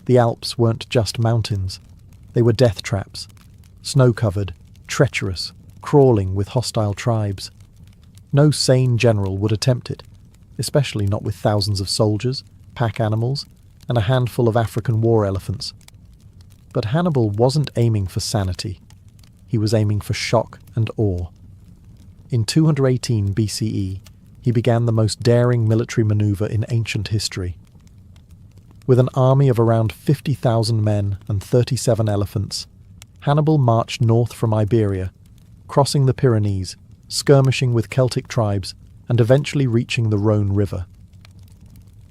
The Alps weren't just mountains, they were death traps, snow-covered, treacherous, crawling with hostile tribes. No sane general would attempt it, especially not with thousands of soldiers, pack animals, and a handful of African war elephants. But Hannibal wasn't aiming for sanity. He was aiming for shock and awe. In 218 BCE, he began the most daring military maneuver in ancient history. With an army of around 50,000 men and 37 elephants, Hannibal marched north from Iberia, crossing the Pyrenees, skirmishing with Celtic tribes, and eventually reaching the Rhone River.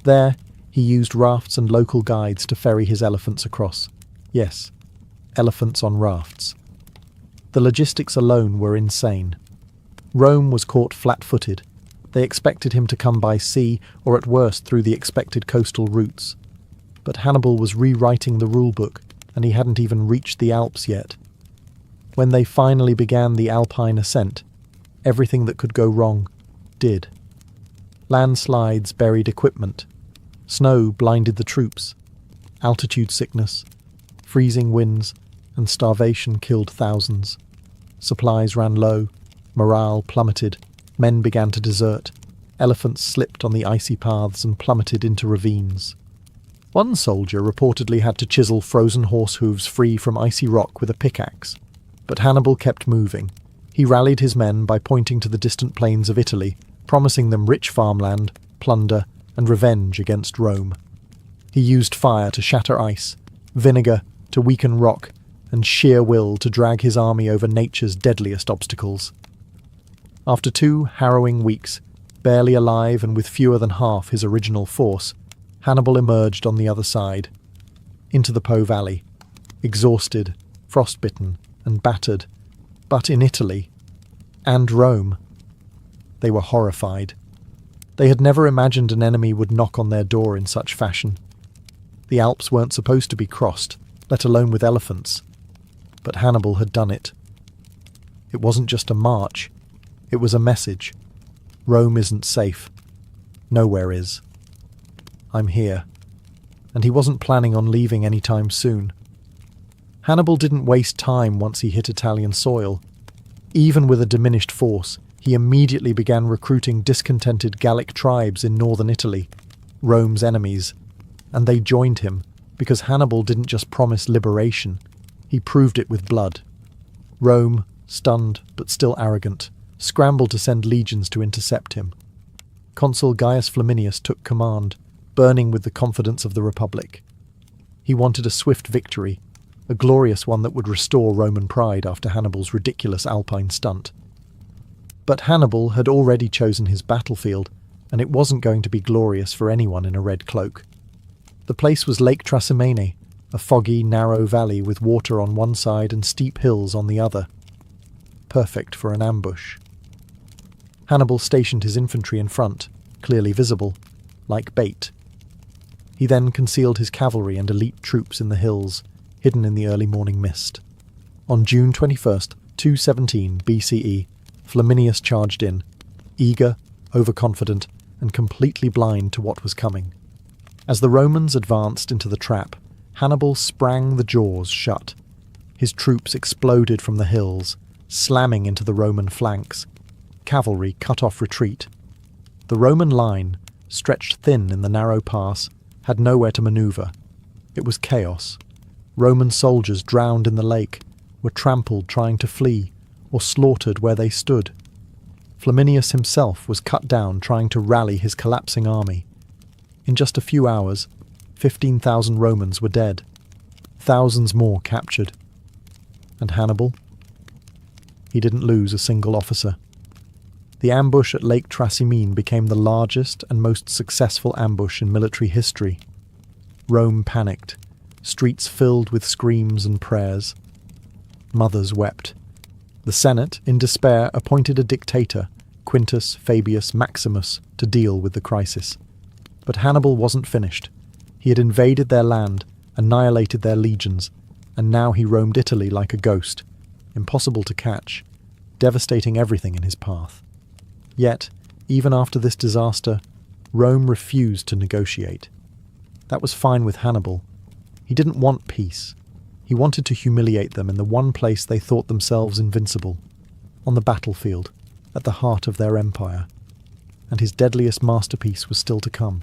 There, he used rafts and local guides to ferry his elephants across. Yes, elephants on rafts. The logistics alone were insane. Rome was caught flat-footed. They expected him to come by sea, or at worst through the expected coastal routes. But Hannibal was rewriting the rulebook, and he hadn't even reached the Alps yet. When they finally began the Alpine ascent, everything that could go wrong did. Landslides buried equipment. Snow blinded the troops. Altitude sickness, freezing winds, and starvation killed thousands. Supplies ran low, morale plummeted, men began to desert, elephants slipped on the icy paths and plummeted into ravines. One soldier reportedly had to chisel frozen horse hooves free from icy rock with a pickaxe. But Hannibal kept moving. He rallied his men by pointing to the distant plains of Italy, promising them rich farmland, plunder, and revenge against Rome. He used fire to shatter ice, vinegar to weaken rock, and sheer will to drag his army over nature's deadliest obstacles. After 2 harrowing weeks, barely alive and with fewer than half his original force, Hannibal emerged on the other side, into the Po Valley, exhausted, frostbitten, and battered, but in Italy, and Rome. They were horrified. They had never imagined an enemy would knock on their door in such fashion. The Alps weren't supposed to be crossed, let alone with elephants. But Hannibal had done it. It wasn't just a march, It was a message. Rome isn't safe. Nowhere is. I'm here. And he wasn't planning on leaving anytime soon. Hannibal didn't waste time once he hit Italian soil. Even with a diminished force, he immediately began recruiting discontented Gallic tribes in northern Italy, Rome's enemies, and they joined him because Hannibal didn't just promise liberation, he proved it with blood. Rome, stunned but still arrogant, scrambled to send legions to intercept him. Consul Gaius Flaminius took command, burning with the confidence of the Republic. He wanted a swift victory, a glorious one that would restore Roman pride after Hannibal's ridiculous Alpine stunt. But Hannibal had already chosen his battlefield, and it wasn't going to be glorious for anyone in a red cloak. The place was Lake Trasimene, a foggy, narrow valley with water on one side and steep hills on the other. Perfect for an ambush. Hannibal stationed his infantry in front, clearly visible, like bait. He then concealed his cavalry and elite troops in the hills, hidden in the early morning mist. On June 21st, 217 BCE, Flaminius charged in, eager, overconfident, and completely blind to what was coming. As the Romans advanced into the trap, Hannibal sprang the jaws shut. His troops exploded from the hills, slamming into the Roman flanks. Cavalry cut off retreat. The Roman line, stretched thin in the narrow pass, had nowhere to maneuver. It was chaos. Roman soldiers drowned in the lake, were trampled trying to flee, or slaughtered where they stood. Flaminius himself was cut down trying to rally his collapsing army. In just a few hours, 15,000 Romans were dead, thousands more captured. And Hannibal? He didn't lose a single officer. The ambush at Lake Trasimene became the largest and most successful ambush in military history. Rome panicked, streets filled with screams and prayers. Mothers wept. The Senate, in despair, appointed a dictator, Quintus Fabius Maximus, to deal with the crisis. But Hannibal wasn't finished. He had invaded their land, annihilated their legions, and now he roamed Italy like a ghost, impossible to catch, devastating everything in his path. Yet, even after this disaster, Rome refused to negotiate. That was fine with Hannibal. He didn't want peace. He wanted to humiliate them in the one place they thought themselves invincible, on the battlefield, at the heart of their empire. And his deadliest masterpiece was still to come.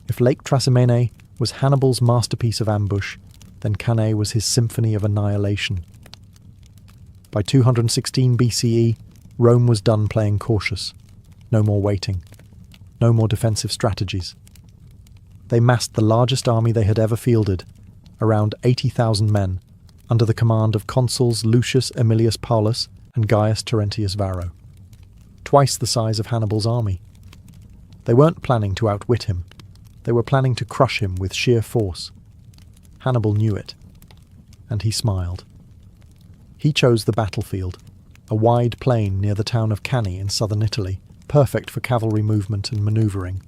If Lake Trasimene was Hannibal's masterpiece of ambush, then Cannae was his symphony of annihilation. By 216 BCE, Rome was done playing cautious. No more waiting. No more defensive strategies. They massed the largest army they had ever fielded, around 80,000 men, under the command of consuls Lucius Aemilius Paulus and Gaius Terentius Varro. Twice the size of Hannibal's army. They weren't planning to outwit him. They were planning to crush him with sheer force. Hannibal knew it, and he smiled. He chose the battlefield, a wide plain near the town of Cannae in southern Italy, perfect for cavalry movement and manoeuvring.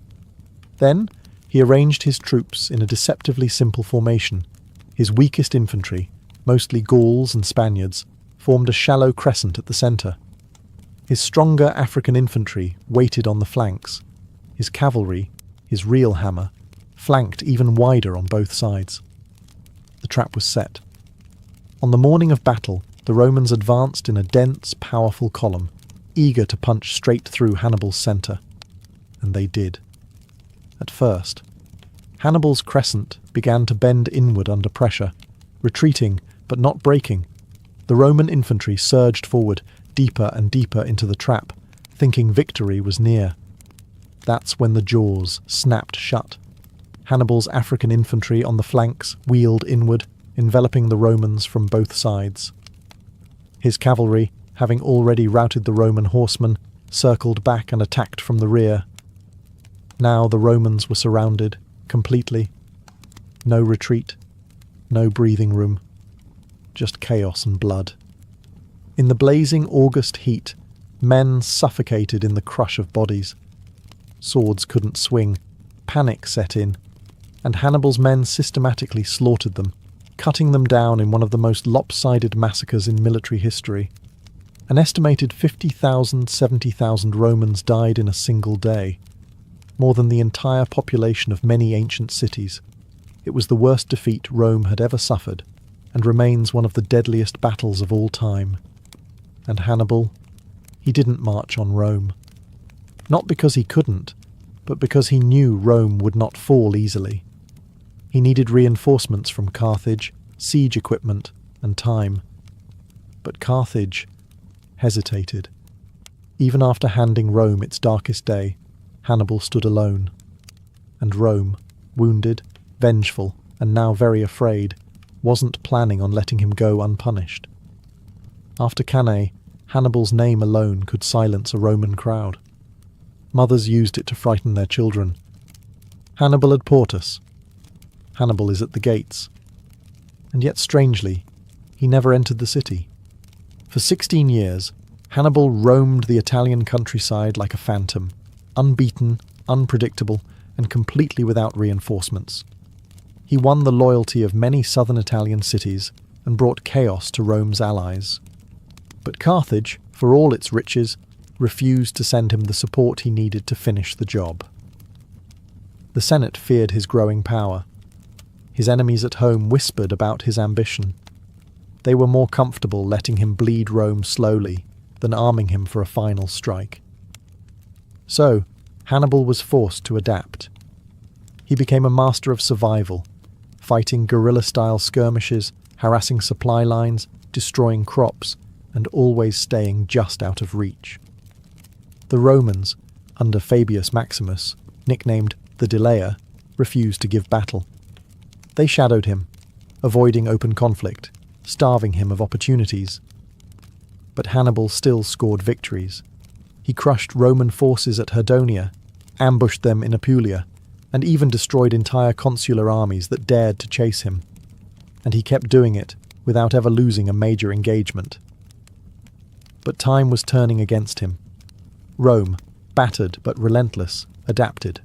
Then he arranged his troops in a deceptively simple formation. His weakest infantry, mostly Gauls and Spaniards, formed a shallow crescent at the centre. His stronger African infantry waited on the flanks. His cavalry, his real hammer, flanked even wider on both sides. The trap was set. On the morning of battle, the Romans advanced in a dense, powerful column, eager to punch straight through Hannibal's centre. And they did. At first, Hannibal's crescent began to bend inward under pressure, retreating but not breaking. The Roman infantry surged forward, deeper and deeper into the trap, thinking victory was near. That's when the jaws snapped shut. Hannibal's African infantry on the flanks wheeled inward, enveloping the Romans from both sides. His cavalry, having already routed the Roman horsemen, circled back and attacked from the rear. Now the Romans were surrounded, completely. No retreat, no breathing room, just chaos and blood. In the blazing August heat, men suffocated in the crush of bodies. Swords couldn't swing, panic set in, and Hannibal's men systematically slaughtered them, cutting them down in one of the most lopsided massacres in military history. An estimated 50,000, 70,000 Romans died in a single day, more than the entire population of many ancient cities. It was the worst defeat Rome had ever suffered, and remains one of the deadliest battles of all time. And Hannibal, he didn't march on Rome. Not because he couldn't, but because he knew Rome would not fall easily. He needed reinforcements from Carthage, siege equipment, and time. But Carthage hesitated. Even after handing Rome its darkest day, Hannibal stood alone. And Rome, wounded, vengeful, and now very afraid, wasn't planning on letting him go unpunished. After Cannae, Hannibal's name alone could silence a Roman crowd. Mothers used it to frighten their children. Hannibal ad portus. Hannibal is at the gates. And yet strangely, he never entered the city. For 16 years, Hannibal roamed the Italian countryside like a phantom, unbeaten, unpredictable, and completely without reinforcements. He won the loyalty of many southern Italian cities and brought chaos to Rome's allies. But Carthage, for all its riches, refused to send him the support he needed to finish the job. The Senate feared his growing power. His enemies at home whispered about his ambition. They were more comfortable letting him bleed Rome slowly than arming him for a final strike. So, Hannibal was forced to adapt. He became a master of survival, fighting guerrilla-style skirmishes, harassing supply lines, destroying crops, and always staying just out of reach. The Romans, under Fabius Maximus, nicknamed the Delayer, refused to give battle. They shadowed him, avoiding open conflict, starving him of opportunities. But Hannibal still scored victories. He crushed Roman forces at Herdonia, ambushed them in Apulia, and even destroyed entire consular armies that dared to chase him. And he kept doing it without ever losing a major engagement. But time was turning against him. Rome, battered but relentless, adapted.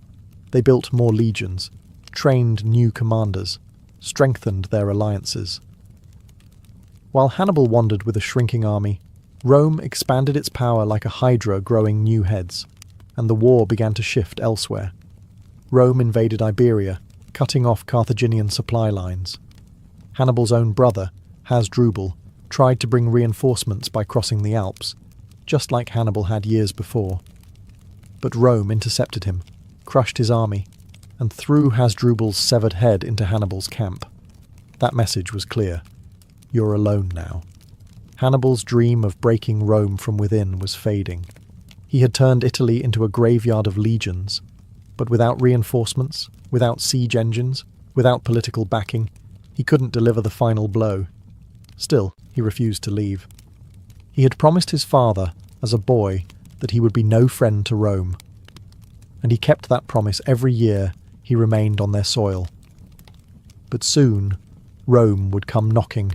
They built more legions, trained new commanders, strengthened their alliances. While Hannibal wandered with a shrinking army, Rome expanded its power like a hydra growing new heads, and the war began to shift elsewhere. Rome invaded Iberia, cutting off Carthaginian supply lines. Hannibal's own brother, Hasdrubal, tried to bring reinforcements by crossing the Alps, just like Hannibal had years before. But Rome intercepted him, crushed his army, and threw Hasdrubal's severed head into Hannibal's camp. That message was clear. You're alone now. Hannibal's dream of breaking Rome from within was fading. He had turned Italy into a graveyard of legions, but without reinforcements, without siege engines, without political backing, he couldn't deliver the final blow. Still, he refused to leave. He had promised his father, as a boy, that he would be no friend to Rome. And he kept that promise every year he remained on their soil. But soon, Rome would come knocking.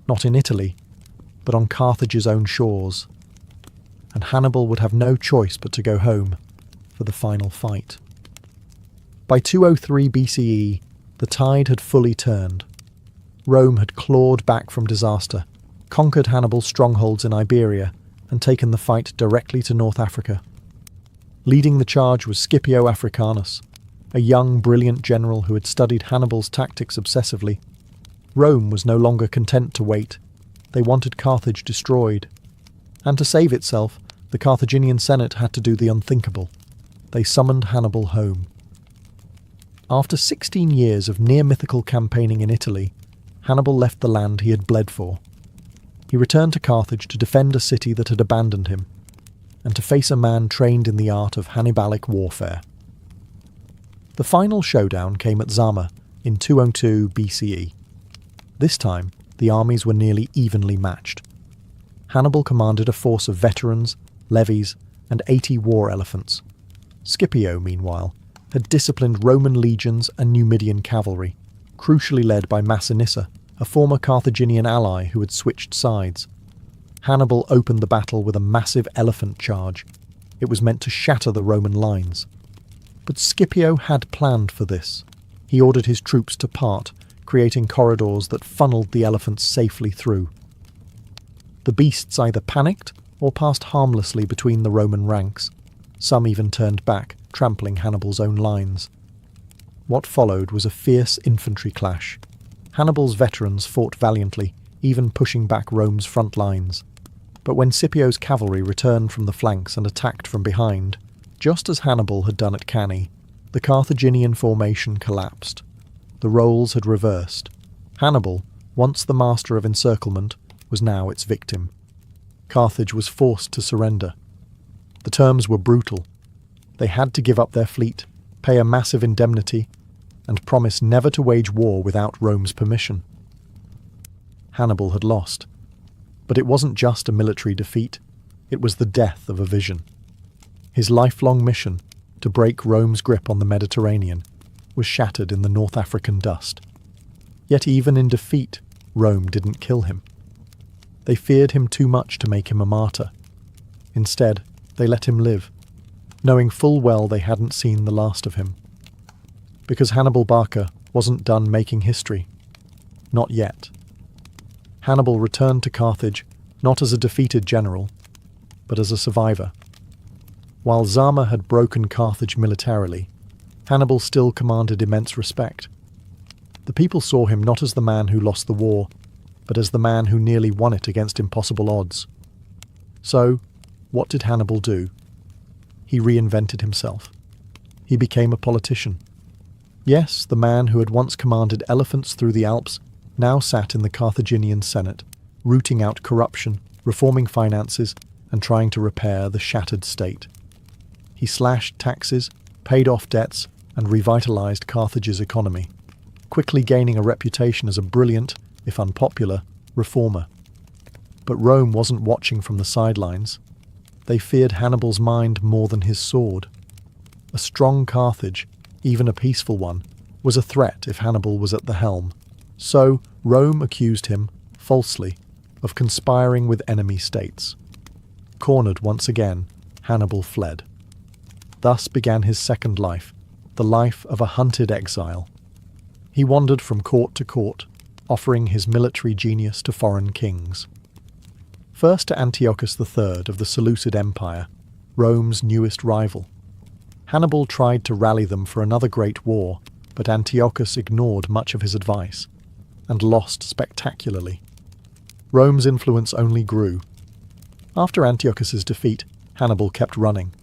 Not in Italy, but on Carthage's own shores. And Hannibal would have no choice but to go home for the final fight. By 203 BCE, the tide had fully turned. Rome had clawed back from disaster, conquered Hannibal's strongholds in Iberia, and taken the fight directly to North Africa. Leading the charge was Scipio Africanus, a young, brilliant general who had studied Hannibal's tactics obsessively. Rome was no longer content to wait. They wanted Carthage destroyed. And to save itself, the Carthaginian Senate had to do the unthinkable. They summoned Hannibal home. After 16 years of near-mythical campaigning in Italy, Hannibal left the land he had bled for. He returned to Carthage to defend a city that had abandoned him, and to face a man trained in the art of Hannibalic warfare. The final showdown came at Zama in 202 BCE. This time, the armies were nearly evenly matched. Hannibal commanded a force of veterans, levies, and 80 war elephants. Scipio, meanwhile, had disciplined Roman legions and Numidian cavalry, crucially led by Massinissa, a former Carthaginian ally who had switched sides. Hannibal opened the battle with a massive elephant charge. It was meant to shatter the Roman lines. But Scipio had planned for this. He ordered his troops to part, creating corridors that funneled the elephants safely through. The beasts either panicked or passed harmlessly between the Roman ranks. Some even turned back, trampling Hannibal's own lines. What followed was a fierce infantry clash. Hannibal's veterans fought valiantly, even pushing back Rome's front lines. But when Scipio's cavalry returned from the flanks and attacked from behind, just as Hannibal had done at Cannae, the Carthaginian formation collapsed. The roles had reversed. Hannibal, once the master of encirclement, was now its victim. Carthage was forced to surrender. The terms were brutal. They had to give up their fleet, pay a massive indemnity, and promise never to wage war without Rome's permission. Hannibal had lost. But it wasn't just a military defeat, it was the death of a vision. His lifelong mission, to break Rome's grip on the Mediterranean, was shattered in the North African dust. Yet even in defeat, Rome didn't kill him. They feared him too much to make him a martyr. Instead, they let him live, knowing full well they hadn't seen the last of him. Because Hannibal Barca wasn't done making history. Not yet. Hannibal returned to Carthage not as a defeated general, but as a survivor. While Zama had broken Carthage militarily, Hannibal still commanded immense respect. The people saw him not as the man who lost the war, but as the man who nearly won it against impossible odds. So, what did Hannibal do? He reinvented himself. He became a politician. Yes, the man who had once commanded elephants through the Alps now sat in the Carthaginian Senate, rooting out corruption, reforming finances, and trying to repair the shattered state. He slashed taxes, paid off debts, and revitalized Carthage's economy, quickly gaining a reputation as a brilliant, if unpopular, reformer. But Rome wasn't watching from the sidelines. They feared Hannibal's mind more than his sword. A strong Carthage, even a peaceful one, was a threat if Hannibal was at the helm. So Rome accused him, falsely, of conspiring with enemy states. Cornered once again, Hannibal fled. Thus began his second life, the life of a hunted exile. He wandered from court to court, offering his military genius to foreign kings. First to Antiochus III of the Seleucid Empire, Rome's newest rival. Hannibal tried to rally them for another great war, but Antiochus ignored much of his advice, and lost spectacularly. Rome's influence only grew. After Antiochus's defeat, Hannibal kept running.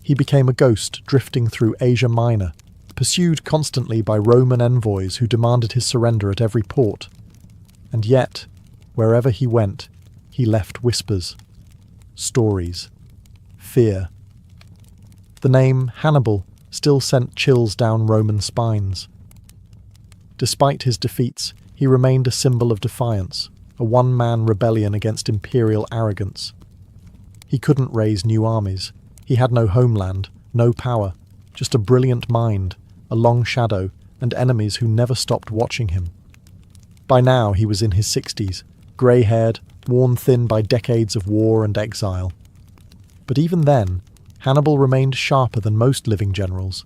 He became a ghost drifting through Asia Minor, pursued constantly by Roman envoys who demanded his surrender at every port. And yet, wherever he went, he left whispers, stories, fear. The name Hannibal still sent chills down Roman spines. Despite his defeats, he remained a symbol of defiance, a one-man rebellion against imperial arrogance. He couldn't raise new armies. He had no homeland, no power, just a brilliant mind, a long shadow, and enemies who never stopped watching him. By now he was in his 60s, grey-haired, worn thin by decades of war and exile. But even then, Hannibal remained sharper than most living generals,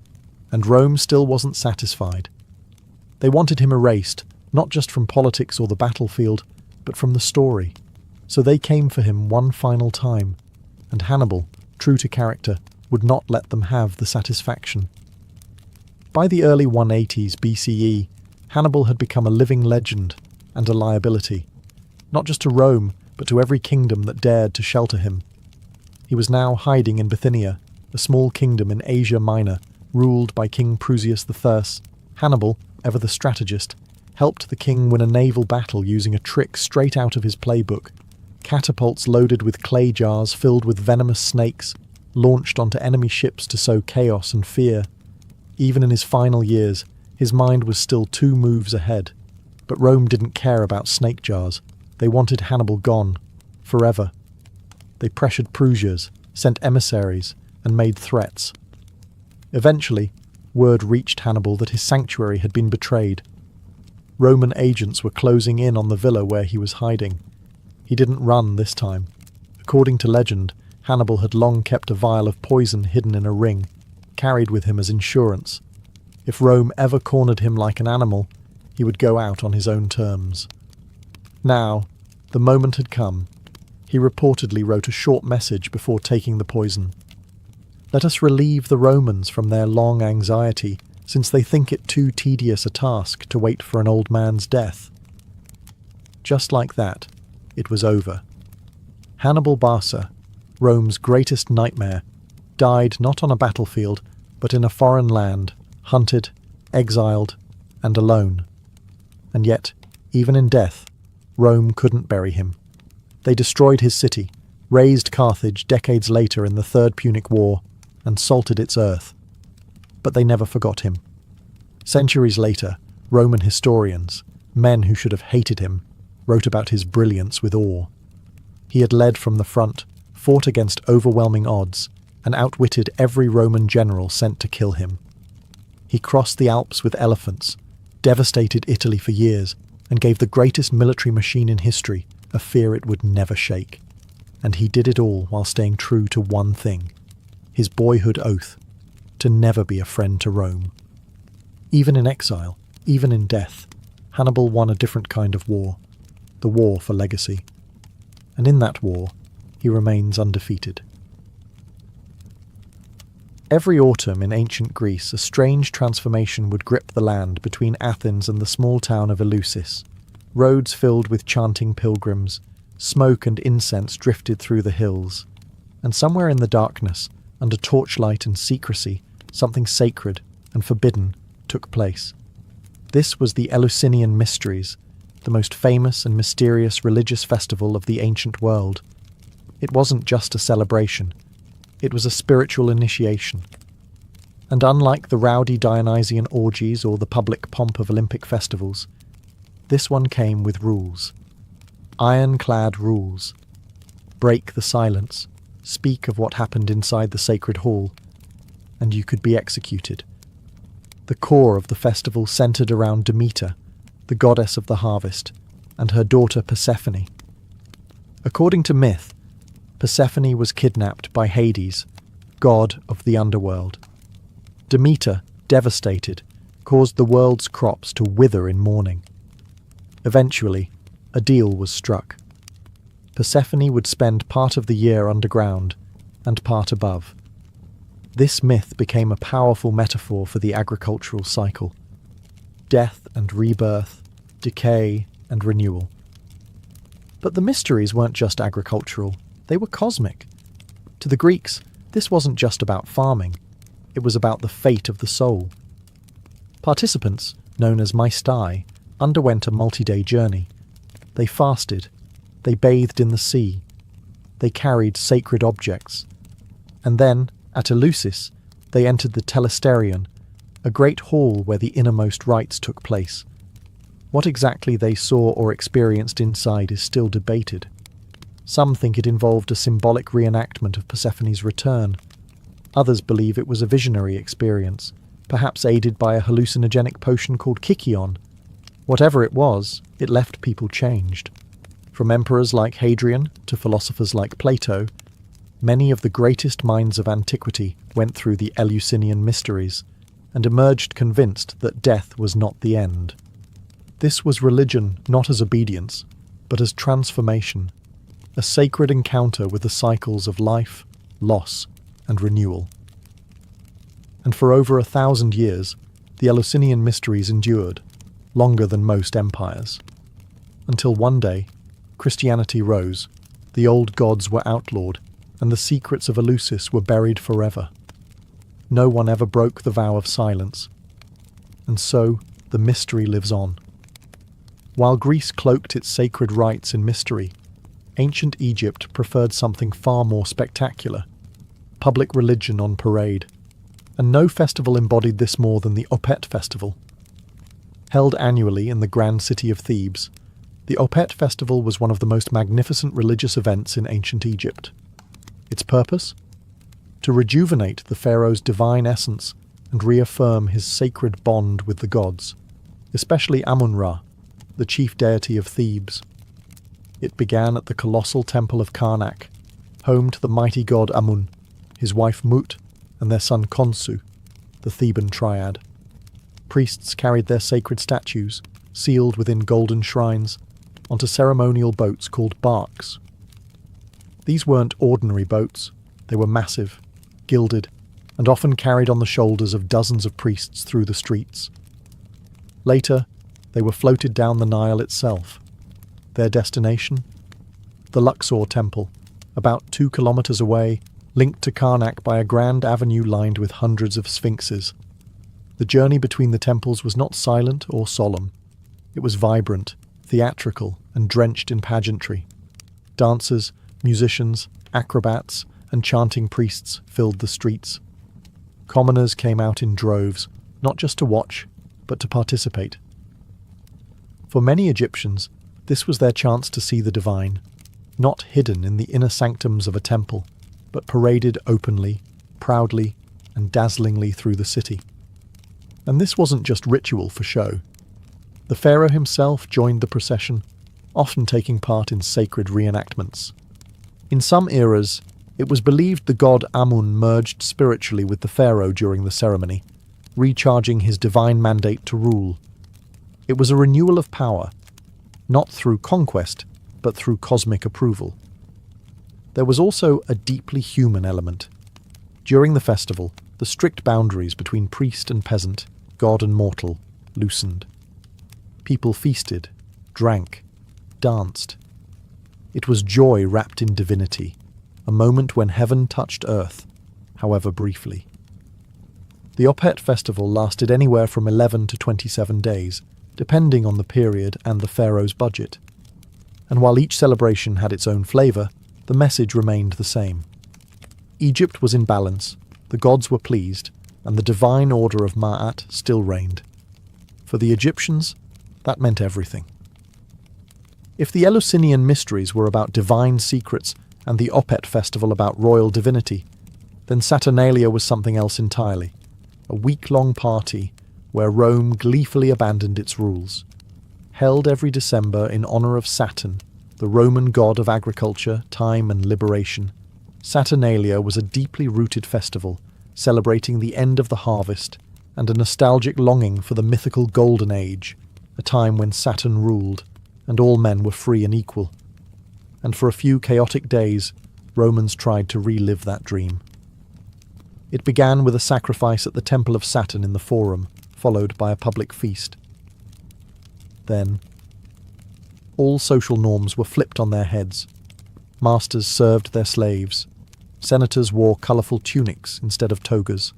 and Rome still wasn't satisfied. They wanted him erased, not just from politics or the battlefield, but from the story. So they came for him one final time, and Hannibal, true to character, would not let them have the satisfaction. By the early 180s BCE, Hannibal had become a living legend and a liability, not just to Rome, but to every kingdom that dared to shelter him. He was now hiding in Bithynia, a small kingdom in Asia Minor, ruled by King Prusias III. Hannibal, ever the strategist, helped the king win a naval battle using a trick straight out of his playbook. Catapults loaded with clay jars filled with venomous snakes, launched onto enemy ships to sow chaos and fear. Even in his final years, his mind was still 2 moves ahead. But Rome didn't care about snake jars. They wanted Hannibal gone, forever. They pressured Prusias, sent emissaries, and made threats. Eventually, word reached Hannibal that his sanctuary had been betrayed. Roman agents were closing in on the villa where he was hiding. He didn't run this time. According to legend, Hannibal had long kept a vial of poison hidden in a ring, carried with him as insurance. If Rome ever cornered him like an animal, he would go out on his own terms. Now, the moment had come. He reportedly wrote a short message before taking the poison. "Let us relieve the Romans from their long anxiety, since they think it too tedious a task to wait for an old man's death." Just like that, it was over. Hannibal Barca, Rome's greatest nightmare, died not on a battlefield, but in a foreign land, hunted, exiled, and alone. And yet, even in death, Rome couldn't bury him. They destroyed his city, razed Carthage decades later in the Third Punic War, and salted its earth. But they never forgot him. Centuries later, Roman historians, men who should have hated him, wrote about his brilliance with awe. He had led from the front, fought against overwhelming odds, and outwitted every Roman general sent to kill him. He crossed the Alps with elephants, devastated Italy for years, and gave the greatest military machine in history a fear it would never shake. And he did it all while staying true to one thing, his boyhood oath, to never be a friend to Rome. Even in exile, even in death, Hannibal won a different kind of war, the war for legacy. And in that war, he remains undefeated. Every autumn in ancient Greece, a strange transformation would grip the land between Athens and the small town of Eleusis. Roads filled with chanting pilgrims, smoke and incense drifted through the hills, and somewhere in the darkness, under torchlight and secrecy, something sacred and forbidden took place. This was the Eleusinian Mysteries, the most famous and mysterious religious festival of the ancient world. It wasn't just a celebration. It was a spiritual initiation. And unlike the rowdy Dionysian orgies or the public pomp of Olympic festivals, this one came with rules. Ironclad rules. Break the silence, speak of what happened inside the sacred hall, and you could be executed. The core of the festival centered around Demeter, the goddess of the harvest, and her daughter Persephone. According to myth, Persephone was kidnapped by Hades, god of the underworld. Demeter, devastated, caused the world's crops to wither in mourning. Eventually, a deal was struck. Persephone would spend part of the year underground and part above. This myth became a powerful metaphor for the agricultural cycle. Death and rebirth, decay and renewal. But the mysteries weren't just agricultural. They were cosmic. To the Greeks, this wasn't just about farming. It was about the fate of the soul. Participants, known as maistai, underwent a multi-day journey. They fasted. They bathed in the sea. They carried sacred objects. And then, at Eleusis, they entered the telesterion, a great hall where the innermost rites took place. What exactly they saw or experienced inside is still debated. Some think it involved a symbolic reenactment of Persephone's return. Others believe it was a visionary experience, perhaps aided by a hallucinogenic potion called Kykion. Whatever it was, it left people changed. From emperors like Hadrian to philosophers like Plato, many of the greatest minds of antiquity went through the Eleusinian Mysteries and emerged convinced that death was not the end. This was religion not as obedience, but as transformation, a sacred encounter with the cycles of life, loss, and renewal. And for over 1,000 years, the Eleusinian Mysteries endured, longer than most empires. Until one day, Christianity rose, the old gods were outlawed, and the secrets of Eleusis were buried forever. No one ever broke the vow of silence. And so, the mystery lives on. While Greece cloaked its sacred rites in mystery, ancient Egypt preferred something far more spectacular, public religion on parade, and no festival embodied this more than the Opet Festival. Held annually in the grand city of Thebes, the Opet Festival was one of the most magnificent religious events in ancient Egypt. Its purpose? To rejuvenate the pharaoh's divine essence and reaffirm his sacred bond with the gods, especially Amun-Ra, the chief deity of Thebes. It began at the colossal temple of Karnak, home to the mighty god Amun, his wife Mut, and their son Khonsu, the Theban triad. Priests carried their sacred statues, sealed within golden shrines, onto ceremonial boats called barks. These weren't ordinary boats. They were massive, gilded, and often carried on the shoulders of dozens of priests through the streets. Later, they were floated down the Nile itself. Their destination? The Luxor Temple, about 2 kilometers away, linked to Karnak by a grand avenue lined with hundreds of sphinxes. The journey between the temples was not silent or solemn. It was vibrant, theatrical, and drenched in pageantry. Dancers, musicians, acrobats, and chanting priests filled the streets. Commoners came out in droves, not just to watch, but to participate. For many Egyptians, this was their chance to see the divine, not hidden in the inner sanctums of a temple, but paraded openly, proudly, and dazzlingly through the city. And this wasn't just ritual for show. The pharaoh himself joined the procession, often taking part in sacred reenactments. In some eras, it was believed the god Amun merged spiritually with the pharaoh during the ceremony, recharging his divine mandate to rule. It was a renewal of power, not through conquest, but through cosmic approval. There was also a deeply human element. During the festival, the strict boundaries between priest and peasant, god and mortal, loosened. People feasted, drank, danced. It was joy wrapped in divinity, a moment when heaven touched earth, however briefly. The Opet festival lasted anywhere from 11 to 27 days, depending on the period and the pharaoh's budget. And while each celebration had its own flavour, the message remained the same. Egypt was in balance, the gods were pleased, and the divine order of Ma'at still reigned. For the Egyptians, that meant everything. If the Eleusinian mysteries were about divine secrets and the Opet festival about royal divinity, then Saturnalia was something else entirely, a week-long party where Rome gleefully abandoned its rules. Held every December in honour of Saturn, the Roman god of agriculture, time and liberation, Saturnalia was a deeply rooted festival, celebrating the end of the harvest and a nostalgic longing for the mythical Golden Age, a time when Saturn ruled and all men were free and equal. And for a few chaotic days, Romans tried to relive that dream. It began with a sacrifice at the Temple of Saturn in the Forum, followed by a public feast. Then, all social norms were flipped on their heads. Masters served their slaves. Senators wore colourful tunics instead of togas.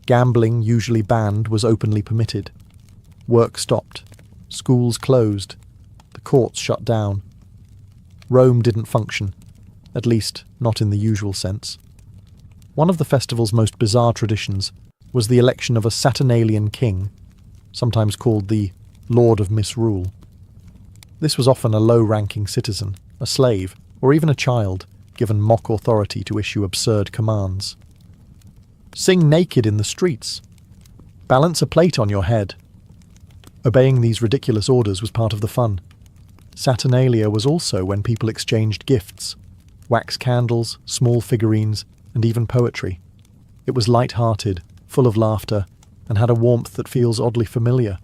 Gambling, usually banned, was openly permitted. Work stopped. Schools closed. The courts shut down. Rome didn't function, at least not in the usual sense. One of the festival's most bizarre traditions was the election of a Saturnalian king, sometimes called the Lord of Misrule. This was often a low-ranking citizen, a slave, or even a child, given mock authority to issue absurd commands. Sing naked in the streets. Balance a plate on your head. Obeying these ridiculous orders was part of the fun. Saturnalia was also when people exchanged gifts, wax candles, small figurines, and even poetry. It was light-hearted, full of laughter, and had a warmth that feels oddly familiar.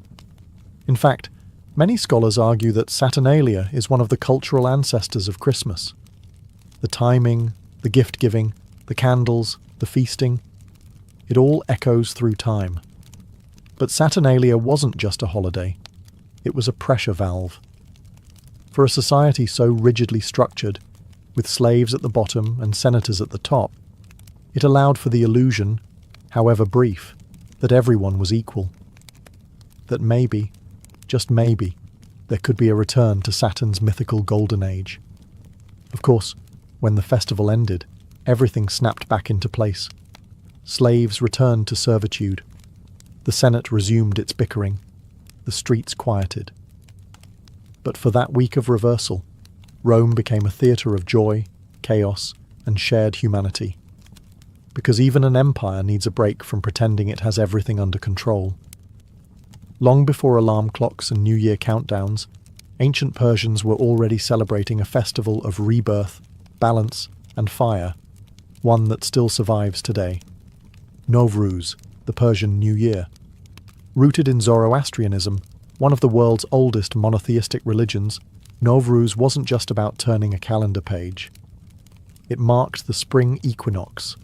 In fact, many scholars argue that Saturnalia is one of the cultural ancestors of Christmas. The timing, the gift-giving, the candles, the feasting, it all echoes through time. But Saturnalia wasn't just a holiday. It was a pressure valve. For a society so rigidly structured, with slaves at the bottom and senators at the top, it allowed for the illusion, however brief, that everyone was equal. That maybe, just maybe, there could be a return to Saturn's mythical golden age. Of course, when the festival ended, everything snapped back into place. Slaves returned to servitude. The Senate resumed its bickering. The streets quieted. But for that week of reversal, Rome became a theatre of joy, chaos, and shared humanity. Because even an empire needs a break from pretending it has everything under control. Long before alarm clocks and New Year countdowns, ancient Persians were already celebrating a festival of rebirth, balance, and fire, one that still survives today. Novruz, the Persian New Year. Rooted in Zoroastrianism, one of the world's oldest monotheistic religions, Novruz wasn't just about turning a calendar page. It marked the spring equinox,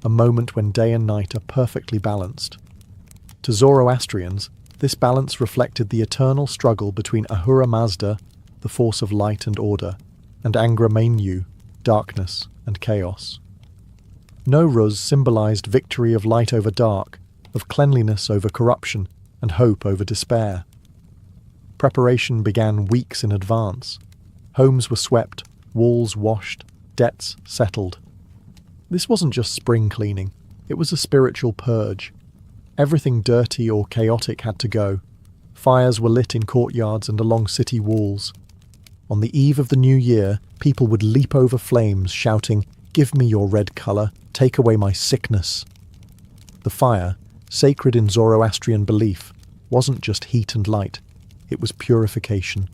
a moment when day and night are perfectly balanced. To Zoroastrians, this balance reflected the eternal struggle between Ahura Mazda, the force of light and order, and Angra Mainyu, darkness and chaos. Nowruz symbolized victory of light over dark, of cleanliness over corruption, and hope over despair. Preparation began weeks in advance. Homes were swept, walls washed, debts settled. This wasn't just spring cleaning, it was a spiritual purge. Everything dirty or chaotic had to go. Fires were lit in courtyards and along city walls. On the eve of the new year, people would leap over flames, shouting, "Give me your red colour, take away my sickness." The fire, sacred in Zoroastrian belief, wasn't just heat and light, it was purification.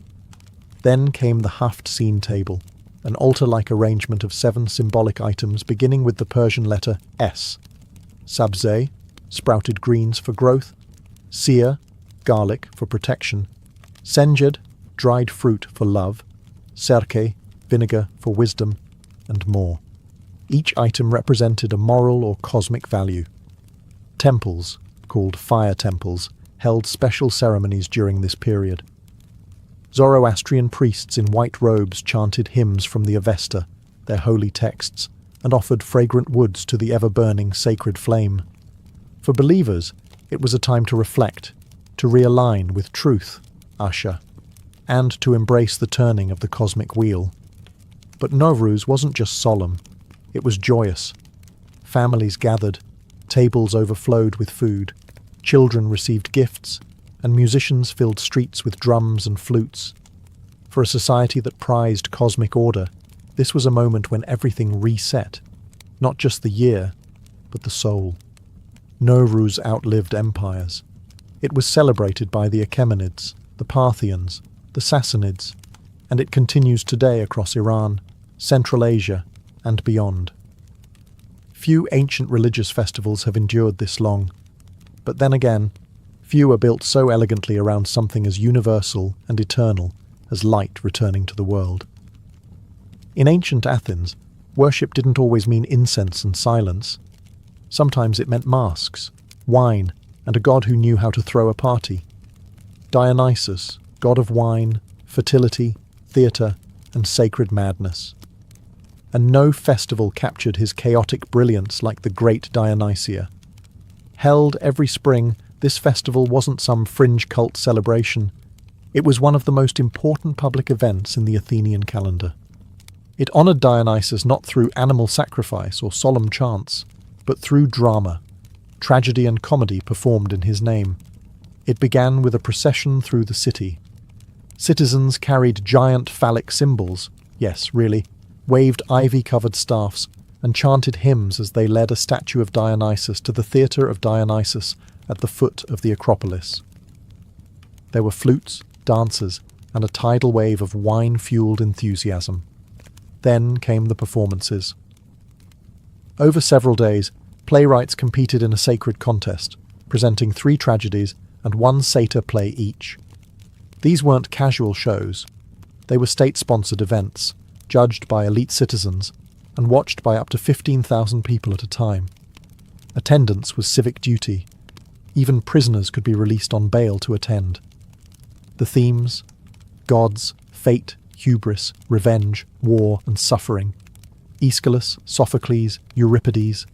Then came the Haft scene table, an altar-like arrangement of 7 symbolic items beginning with the Persian letter S. Sabzeh, sprouted greens for growth, seer, garlic for protection, senjed, dried fruit for love, serke, vinegar for wisdom, and more. Each item represented a moral or cosmic value. Temples, called fire temples, held special ceremonies during this period. Zoroastrian priests in white robes chanted hymns from the Avesta, their holy texts, and offered fragrant woods to the ever-burning sacred flame. For believers, it was a time to reflect, to realign with truth, Asha, and to embrace the turning of the cosmic wheel. But Nowruz wasn't just solemn, it was joyous. Families gathered, tables overflowed with food, children received gifts, and musicians filled streets with drums and flutes. For a society that prized cosmic order, this was a moment when everything reset, not just the year, but the soul. Nowruz outlived empires. It was celebrated by the Achaemenids, the Parthians, the Sassanids, and it continues today across Iran, Central Asia, and beyond. Few ancient religious festivals have endured this long, but then again, few are built so elegantly around something as universal and eternal as light returning to the world. In ancient Athens, worship didn't always mean incense and silence. Sometimes it meant masks, wine, and a god who knew how to throw a party. Dionysus, god of wine, fertility, theatre, and sacred madness. And no festival captured his chaotic brilliance like the Great Dionysia. Held every spring, this festival wasn't some fringe cult celebration. It was one of the most important public events in the Athenian calendar. It honoured Dionysus not through animal sacrifice or solemn chants, but through drama, tragedy and comedy performed in his name. It began with a procession through the city. Citizens carried giant phallic symbols, yes, really, waved ivy-covered staffs, and chanted hymns as they led a statue of Dionysus to the theatre of Dionysus at the foot of the Acropolis. There were flutes, dancers, and a tidal wave of wine-fueled enthusiasm. Then came the performances. Over several days, playwrights competed in a sacred contest, presenting 3 tragedies and 1 satyr play each. These weren't casual shows. They were state-sponsored events, judged by elite citizens, and watched by up to 15,000 people at a time. Attendance was civic duty. Even prisoners could be released on bail to attend. The themes: gods, fate, hubris, revenge, war, and suffering. Aeschylus, Sophocles, Euripides.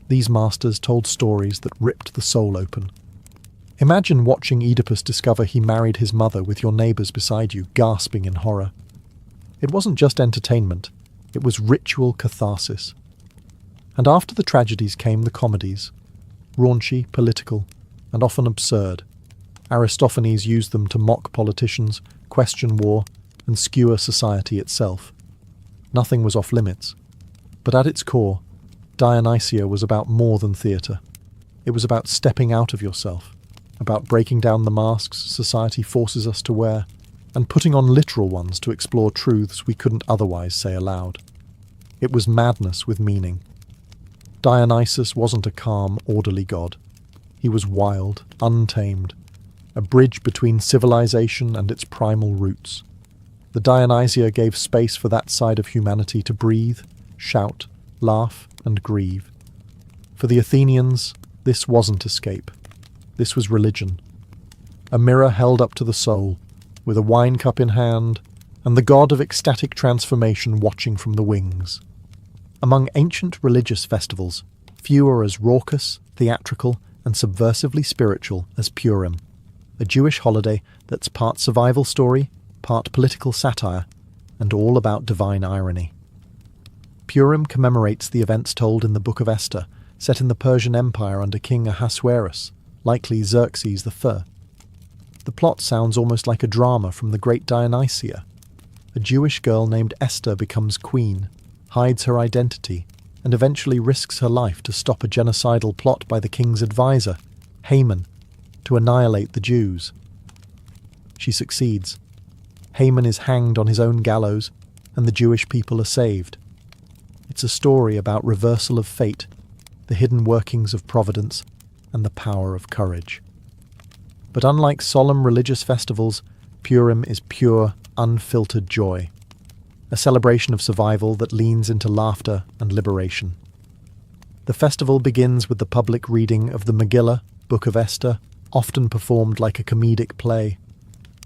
These masters told stories that ripped the soul open. Imagine watching Oedipus discover he married his mother with your neighbours beside you, gasping in horror. It wasn't just entertainment, it was ritual catharsis. And after the tragedies came the comedies, raunchy, political, and often absurd. Aristophanes used them to mock politicians, question war, and skewer society itself. Nothing was off limits. But at its core, Dionysia was about more than theatre. It was about stepping out of yourself, about breaking down the masks society forces us to wear, and putting on literal ones to explore truths we couldn't otherwise say aloud. It was madness with meaning. Dionysus wasn't a calm, orderly god. He was wild, untamed, a bridge between civilization and its primal roots. The Dionysia gave space for that side of humanity to breathe, shout, laugh, and grieve. For the Athenians, this wasn't escape. This was religion. A mirror held up to the soul, with a wine cup in hand, and the god of ecstatic transformation watching from the wings. Among ancient religious festivals, few are as raucous, theatrical, and subversively spiritual as Purim, a Jewish holiday that's part survival story, part political satire, and all about divine irony. Purim commemorates the events told in the Book of Esther, set in the Persian Empire under King Ahasuerus, likely Xerxes I. The plot sounds almost like a drama from the Great Dionysia. A Jewish girl named Esther becomes queen, hides her identity, and eventually risks her life to stop a genocidal plot by the king's advisor, Haman, to annihilate the Jews. She succeeds. Haman is hanged on his own gallows, and the Jewish people are saved. It's a story about reversal of fate, the hidden workings of providence, and the power of courage. But unlike solemn religious festivals, Purim is pure, unfiltered joy, a celebration of survival that leans into laughter and liberation. The festival begins with the public reading of the Megillah, Book of Esther, often performed like a comedic play.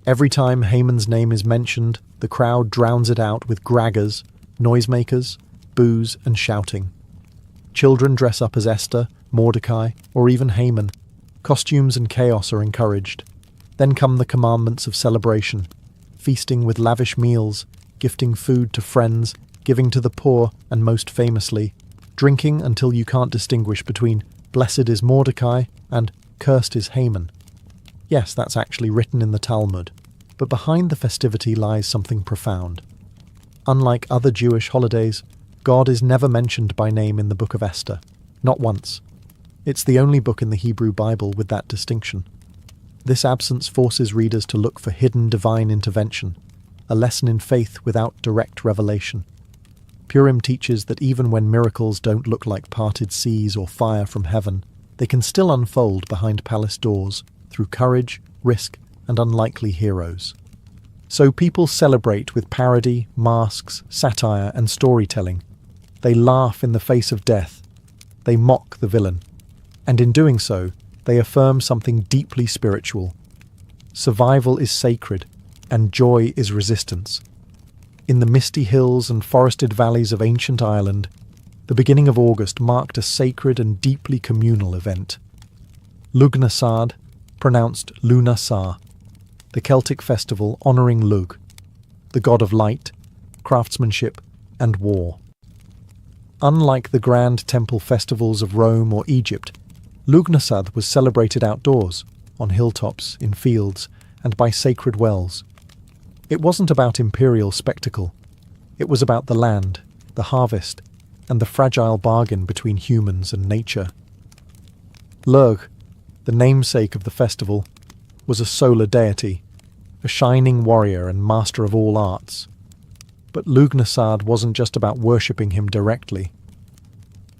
Every time Haman's name is mentioned, the crowd drowns it out with graggers, noisemakers, booze, and shouting. Children dress up as Esther, Mordecai, or even Haman. Costumes and chaos are encouraged. Then come the commandments of celebration, feasting with lavish meals, gifting food to friends, giving to the poor, and most famously, drinking until you can't distinguish between blessed is Mordecai and cursed is Haman. Yes, that's actually written in the Talmud, but behind the festivity lies something profound. Unlike other Jewish holidays, God is never mentioned by name in the Book of Esther, not once. It's the only book in the Hebrew Bible with that distinction. This absence forces readers to look for hidden divine intervention, a lesson in faith without direct revelation. Purim teaches that even when miracles don't look like parted seas or fire from heaven, they can still unfold behind palace doors through courage, risk, and unlikely heroes. So people celebrate with parody, masks, satire, and storytelling. They laugh in the face of death. They mock the villain. And in doing so, they affirm something deeply spiritual. Survival is sacred, and joy is resistance. In the misty hills and forested valleys of ancient Ireland, the beginning of August marked a sacred and deeply communal event. Lugnasad, pronounced Lunasar, the Celtic festival honouring Lugh, the god of light, craftsmanship, and war. Unlike the grand temple festivals of Rome or Egypt, Lugnasad was celebrated outdoors, on hilltops, in fields, and by sacred wells. It wasn't about imperial spectacle. It was about the land, the harvest, and the fragile bargain between humans and nature. Lugh, the namesake of the festival, was a solar deity, a shining warrior and master of all arts. But Lugnasad wasn't just about worshipping him directly.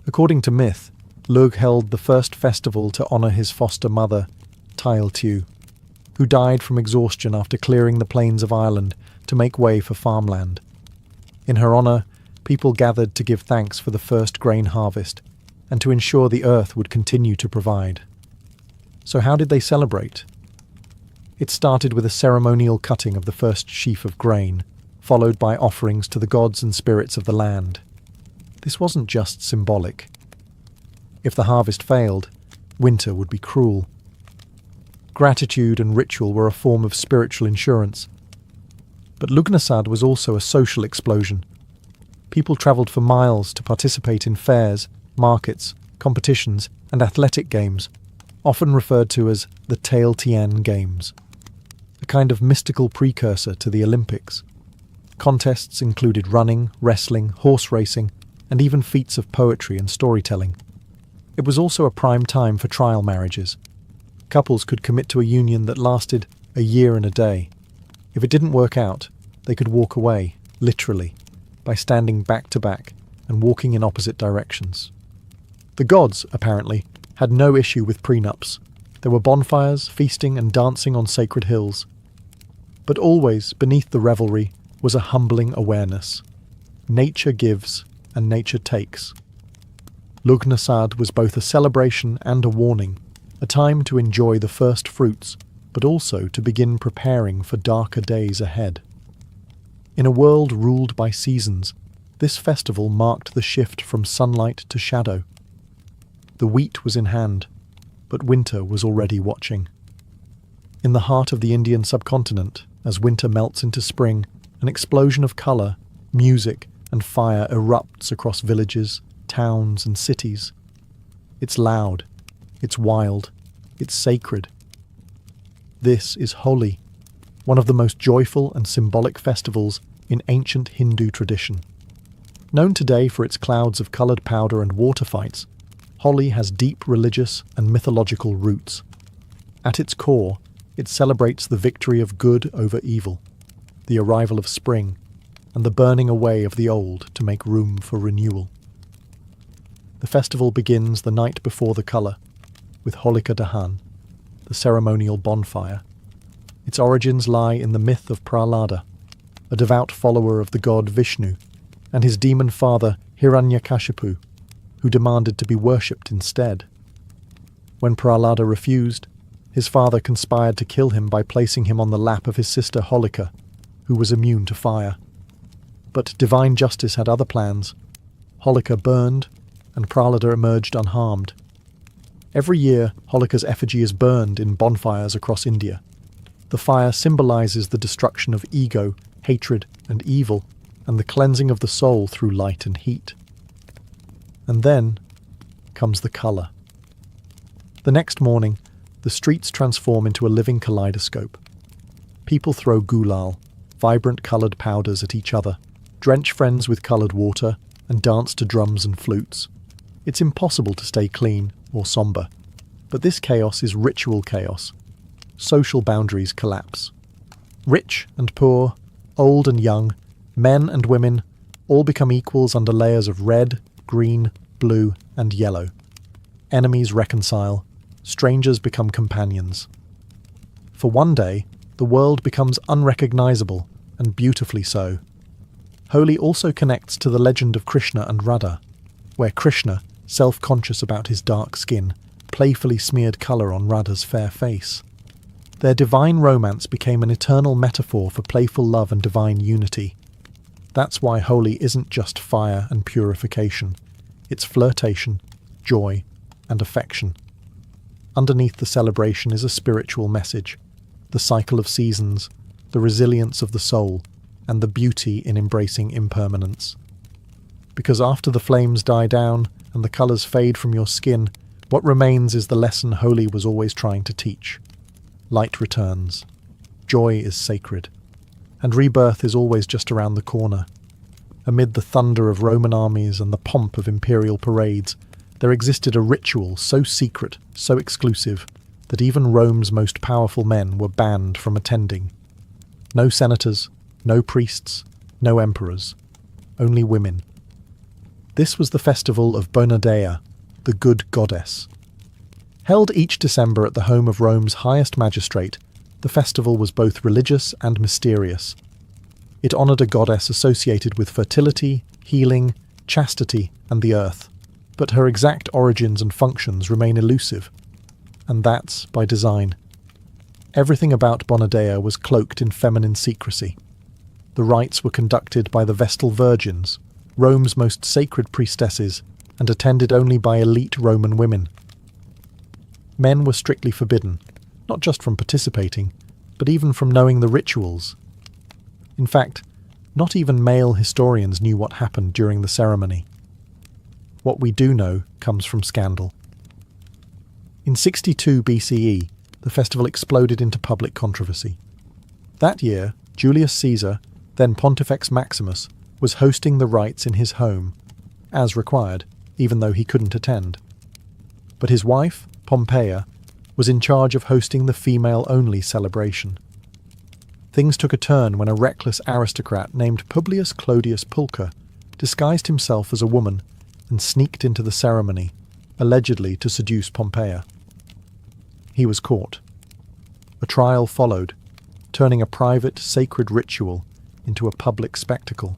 According to myth, Lugh held the first festival to honour his foster mother, Tailtiu, who died from exhaustion after clearing the plains of Ireland to make way for farmland. In her honour, people gathered to give thanks for the first grain harvest and to ensure the earth would continue to provide. So how did they celebrate? It started with a ceremonial cutting of the first sheaf of grain, followed by offerings to the gods and spirits of the land. This wasn't just symbolic. If the harvest failed, winter would be cruel. Gratitude and ritual were a form of spiritual insurance. But Lugnasad was also a social explosion. People travelled for miles to participate in fairs, markets, competitions, and athletic games, often referred to as the Tail Tien Games, a kind of mystical precursor to the Olympics. Contests included running, wrestling, horse racing, and even feats of poetry and storytelling. It was also a prime time for trial marriages. Couples could commit to a union that lasted a year and a day. If it didn't work out, they could walk away, literally, by standing back to back and walking in opposite directions. The gods, apparently, had no issue with prenups. There were bonfires, feasting, and dancing on sacred hills. But always, beneath the revelry, was a humbling awareness. Nature gives, and nature takes. Lugnasad was both a celebration and a warning, a time to enjoy the first fruits, but also to begin preparing for darker days ahead. In a world ruled by seasons, this festival marked the shift from sunlight to shadow. The wheat was in hand, but winter was already watching. In the heart of the Indian subcontinent, as winter melts into spring, an explosion of colour, music, and fire erupts across villages, towns, and cities. It's loud, it's wild, it's sacred. This is Holi, one of the most joyful and symbolic festivals in ancient Hindu tradition. Known today for its clouds of coloured powder and water fights, Holi has deep religious and mythological roots. At its core, it celebrates the victory of good over evil, the arrival of spring, and the burning away of the old to make room for renewal. The festival begins the night before the colour, with Holika Dahan, the ceremonial bonfire. Its origins lie in the myth of Prahlada, a devout follower of the god Vishnu, and his demon father Hiranyakashipu, who demanded to be worshipped instead. When Prahlada refused, his father conspired to kill him by placing him on the lap of his sister Holika, who was immune to fire. But divine justice had other plans. Holika burned, and Prahlada emerged unharmed. Every year, Holika's effigy is burned in bonfires across India. The fire symbolises the destruction of ego, hatred, and evil, and the cleansing of the soul through light and heat. And then comes the colour. The next morning, the streets transform into a living kaleidoscope. People throw gulal, vibrant coloured powders, at each other, drench friends with coloured water, and dance to drums and flutes. It's impossible to stay clean or sombre, but this chaos is ritual chaos. Social boundaries collapse. Rich and poor, old and young, men and women, all become equals under layers of red, green, blue, and yellow. Enemies reconcile, strangers become companions. For one day, the world becomes unrecognisable, and beautifully so. Holi also connects to the legend of Krishna and Radha, where Krishna, self-conscious about his dark skin, playfully smeared colour on Radha's fair face. Their divine romance became an eternal metaphor for playful love and divine unity. That's why Holi isn't just fire and purification. It's flirtation, joy, and affection. Underneath the celebration is a spiritual message, the cycle of seasons, the resilience of the soul, and the beauty in embracing impermanence. Because after the flames die down and the colours fade from your skin, what remains is the lesson Holi was always trying to teach. Light returns. Joy is sacred. And rebirth is always just around the corner. Amid the thunder of Roman armies and the pomp of imperial parades, there existed a ritual so secret, so exclusive, that even Rome's most powerful men were banned from attending. No senators, no priests, no emperors, only women. This was the festival of Bonadea, the good goddess. Held each December at the home of Rome's highest magistrate, the festival was both religious and mysterious. It honoured a goddess associated with fertility, healing, chastity, and the earth, but her exact origins and functions remain elusive. And that's by design. Everything about Bonadea was cloaked in feminine secrecy. The rites were conducted by the Vestal Virgins, Rome's most sacred priestesses, and attended only by elite Roman women. Men were strictly forbidden, not just from participating, but even from knowing the rituals. In fact, not even male historians knew what happened during the ceremony. What we do know comes from scandal. In 62 BCE, the festival exploded into public controversy. That year, Julius Caesar, then Pontifex Maximus, was hosting the rites in his home, as required, even though he couldn't attend. But his wife, Pompeia, was in charge of hosting the female-only celebration. Things took a turn when a reckless aristocrat named Publius Clodius Pulcher disguised himself as a woman and sneaked into the ceremony, allegedly to seduce Pompeia. He was caught. A trial followed, turning a private, sacred ritual into a public spectacle.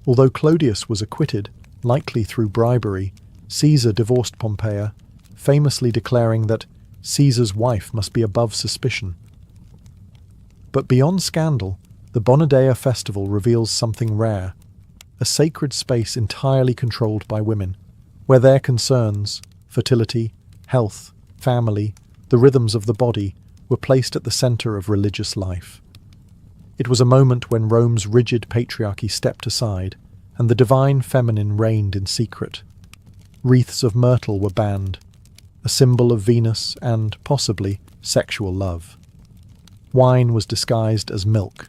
Although Clodius was acquitted, likely through bribery, Caesar divorced Pompeia, famously declaring that Caesar's wife must be above suspicion. But beyond scandal, the Bonadea festival reveals something rare, a sacred space entirely controlled by women, where their concerns, fertility, health, family, the rhythms of the body, were placed at the centre of religious life. It was a moment when Rome's rigid patriarchy stepped aside, and the divine feminine reigned in secret. Wreaths of myrtle were banned, a symbol of Venus and, possibly, sexual love. Wine was disguised as milk.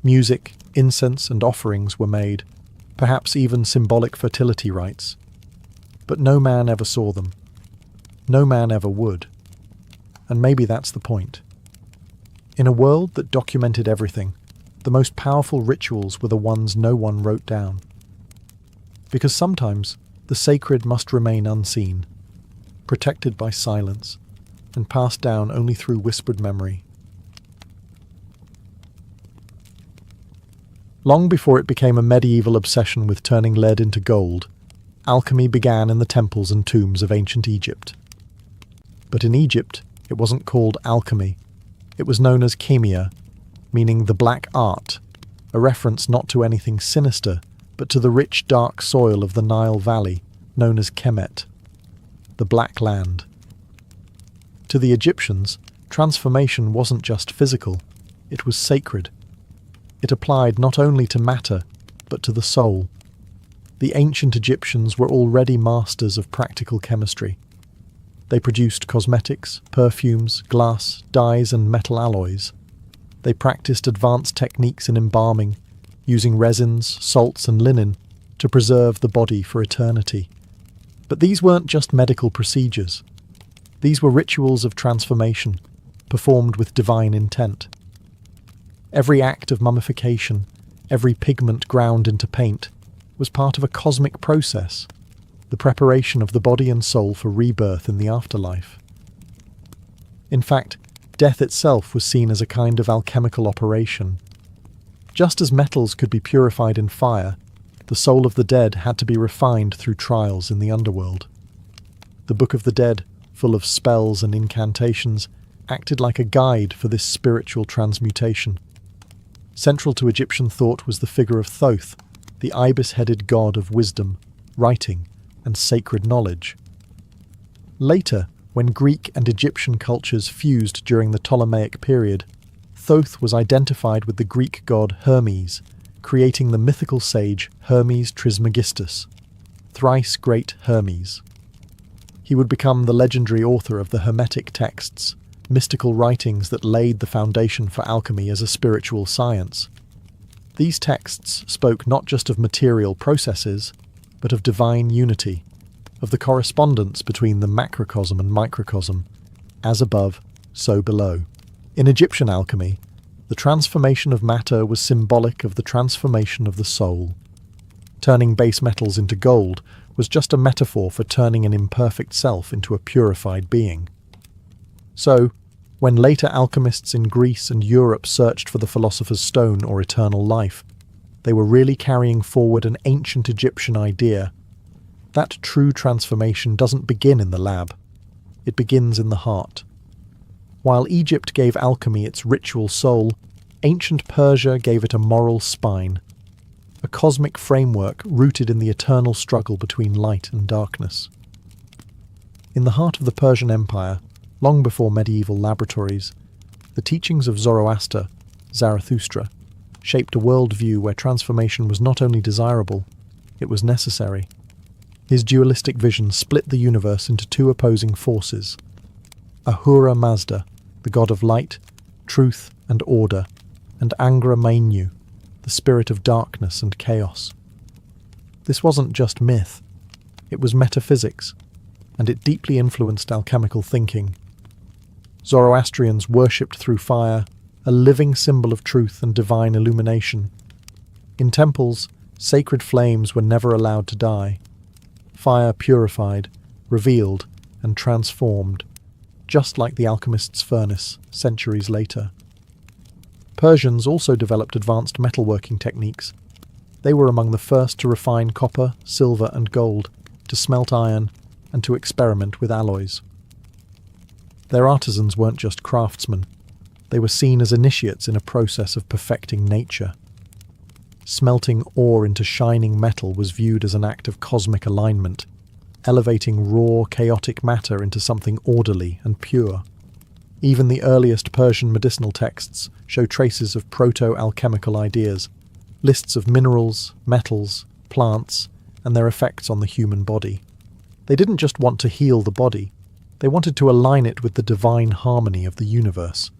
Music, incense, and offerings were made, perhaps even symbolic fertility rites. But no man ever saw them. No man ever would. And maybe that's the point. In a world that documented everything, the most powerful rituals were the ones no one wrote down. Because sometimes the sacred must remain unseen, protected by silence, and passed down only through whispered memory. Long before it became a medieval obsession with turning lead into gold, alchemy began in the temples and tombs of ancient Egypt. But in Egypt, it wasn't called alchemy. It was known as chemia, meaning the black art, a reference not to anything sinister, but to the rich dark soil of the Nile Valley, known as Kemet, the Black Land. To the Egyptians, transformation wasn't just physical, it was sacred. It applied not only to matter, but to the soul. The ancient Egyptians were already masters of practical chemistry. They produced cosmetics, perfumes, glass, dyes, and metal alloys. They practiced advanced techniques in embalming, using resins, salts, and linen to preserve the body for eternity. But these weren't just medical procedures. These were rituals of transformation, performed with divine intent. Every act of mummification, every pigment ground into paint, was part of a cosmic process, the preparation of the body and soul for rebirth in the afterlife. In fact, death itself was seen as a kind of alchemical operation. Just as metals could be purified in fire, the soul of the dead had to be refined through trials in the underworld. The Book of the Dead, full of spells and incantations, acted like a guide for this spiritual transmutation. Central to Egyptian thought was the figure of Thoth, the ibis-headed god of wisdom, writing, and sacred knowledge. Later, when Greek and Egyptian cultures fused during the Ptolemaic period, Thoth was identified with the Greek god Hermes, creating the mythical sage Hermes Trismegistus, thrice great Hermes. He would become the legendary author of the Hermetic texts, mystical writings that laid the foundation for alchemy as a spiritual science. These texts spoke not just of material processes, but of divine unity, of the correspondence between the macrocosm and microcosm, as above, so below. In Egyptian alchemy, the transformation of matter was symbolic of the transformation of the soul. Turning base metals into gold was just a metaphor for turning an imperfect self into a purified being. So, when later alchemists in Greece and Europe searched for the philosopher's stone or eternal life, they were really carrying forward an ancient Egyptian idea. That true transformation doesn't begin in the lab. It begins in the heart. While Egypt gave alchemy its ritual soul, ancient Persia gave it a moral spine, a cosmic framework rooted in the eternal struggle between light and darkness. In the heart of the Persian Empire, long before medieval laboratories, the teachings of Zoroaster, Zarathustra, shaped a worldview where transformation was not only desirable, it was necessary. His dualistic vision split the universe into two opposing forces: Ahura Mazda, the god of light, truth, and order, and Angra Mainyu, the spirit of darkness and chaos. This wasn't just myth, it was metaphysics, and it deeply influenced alchemical thinking. Zoroastrians worshipped through fire, a living symbol of truth and divine illumination. In temples, sacred flames were never allowed to die. Fire purified, revealed, and transformed, just like the alchemist's furnace centuries later. Persians also developed advanced metalworking techniques. They were among the first to refine copper, silver, and gold, to smelt iron, and to experiment with alloys. Their artisans weren't just craftsmen. They were seen as initiates in a process of perfecting nature. Smelting ore into shining metal was viewed as an act of cosmic alignment, elevating raw, chaotic matter into something orderly and pure. Even the earliest Persian medicinal texts show traces of proto-alchemical ideas, lists of minerals, metals, plants, and their effects on the human body. They didn't just want to heal the body, they wanted to align it with the divine harmony of the universe.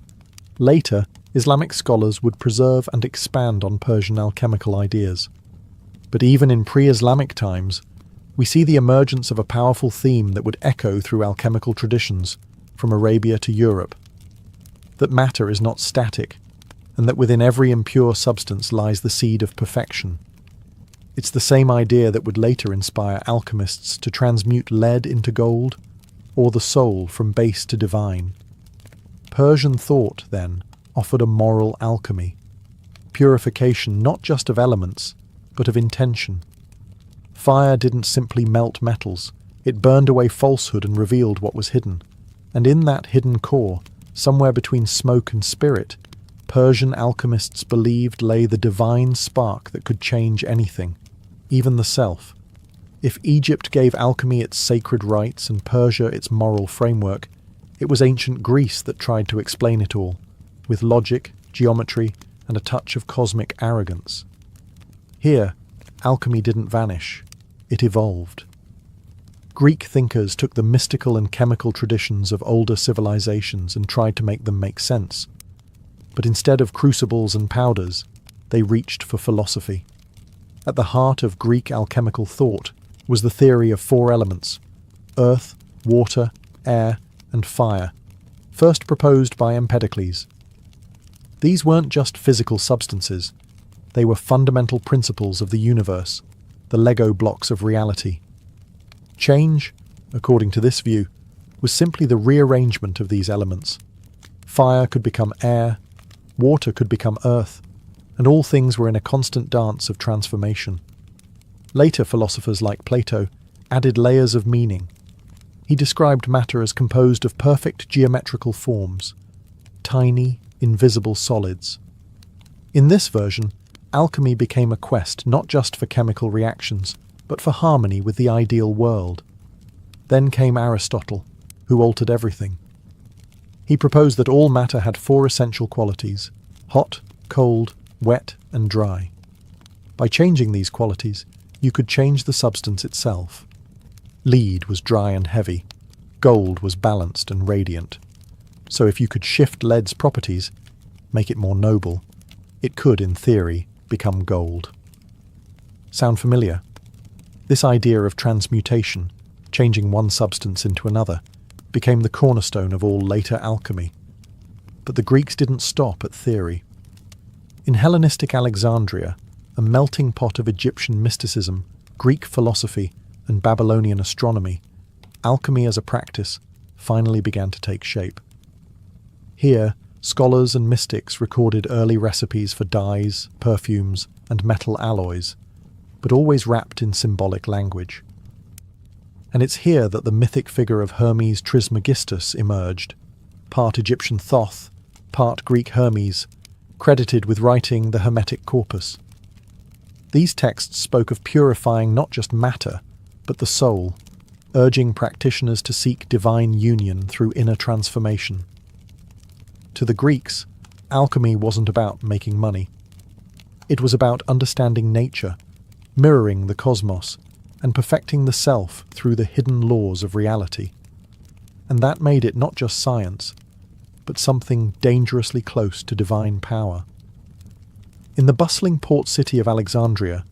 Later, Islamic scholars would preserve and expand on Persian alchemical ideas. But even in pre-Islamic times, we see the emergence of a powerful theme that would echo through alchemical traditions, from Arabia to Europe. That matter is not static, and that within every impure substance lies the seed of perfection. It's the same idea that would later inspire alchemists to transmute lead into gold, or the soul from base to divine. Persian thought, then, offered a moral alchemy, purification not just of elements, but of intention. Fire didn't simply melt metals, it burned away falsehood and revealed what was hidden. And in that hidden core, somewhere between smoke and spirit, Persian alchemists believed lay the divine spark that could change anything, even the self. If Egypt gave alchemy its sacred rites and Persia its moral framework, it was ancient Greece that tried to explain it all, with logic, geometry, and a touch of cosmic arrogance. Here, alchemy didn't vanish, it evolved. Greek thinkers took the mystical and chemical traditions of older civilizations and tried to make them make sense. But instead of crucibles and powders, they reached for philosophy. At the heart of Greek alchemical thought was the theory of four elements: earth, water, air, and fire, first proposed by Empedocles. These weren't just physical substances, they were fundamental principles of the universe, the Lego blocks of reality. Change, according to this view, was simply the rearrangement of these elements. Fire could become air, water could become earth, and all things were in a constant dance of transformation. Later philosophers like Plato added layers of meaning. He described matter as composed of perfect geometrical forms, tiny, invisible solids. In this version, alchemy became a quest not just for chemical reactions, but for harmony with the ideal world. Then came Aristotle, who altered everything. He proposed that all matter had four essential qualities: hot, cold, wet, and dry. By changing these qualities, you could change the substance itself. Lead was dry and heavy, gold was balanced and radiant. So if you could shift lead's properties, make it more noble, it could, in theory, become gold. Sound familiar? This idea of transmutation, changing one substance into another, became the cornerstone of all later alchemy. But the Greeks didn't stop at theory. In Hellenistic Alexandria, a melting pot of Egyptian mysticism, Greek philosophy, and Babylonian astronomy, alchemy as a practice finally began to take shape. Here, scholars and mystics recorded early recipes for dyes, perfumes, and metal alloys, but always wrapped in symbolic language. And it's here that the mythic figure of Hermes Trismegistus emerged, part Egyptian Thoth, part Greek Hermes, credited with writing the Hermetic Corpus. These texts spoke of purifying not just matter, but the soul, urging practitioners to seek divine union through inner transformation. To the Greeks, alchemy wasn't about making money. It was about understanding nature, mirroring the cosmos, and perfecting the self through the hidden laws of reality. And that made it not just science, but something dangerously close to divine power. In the bustling port city of Alexandria,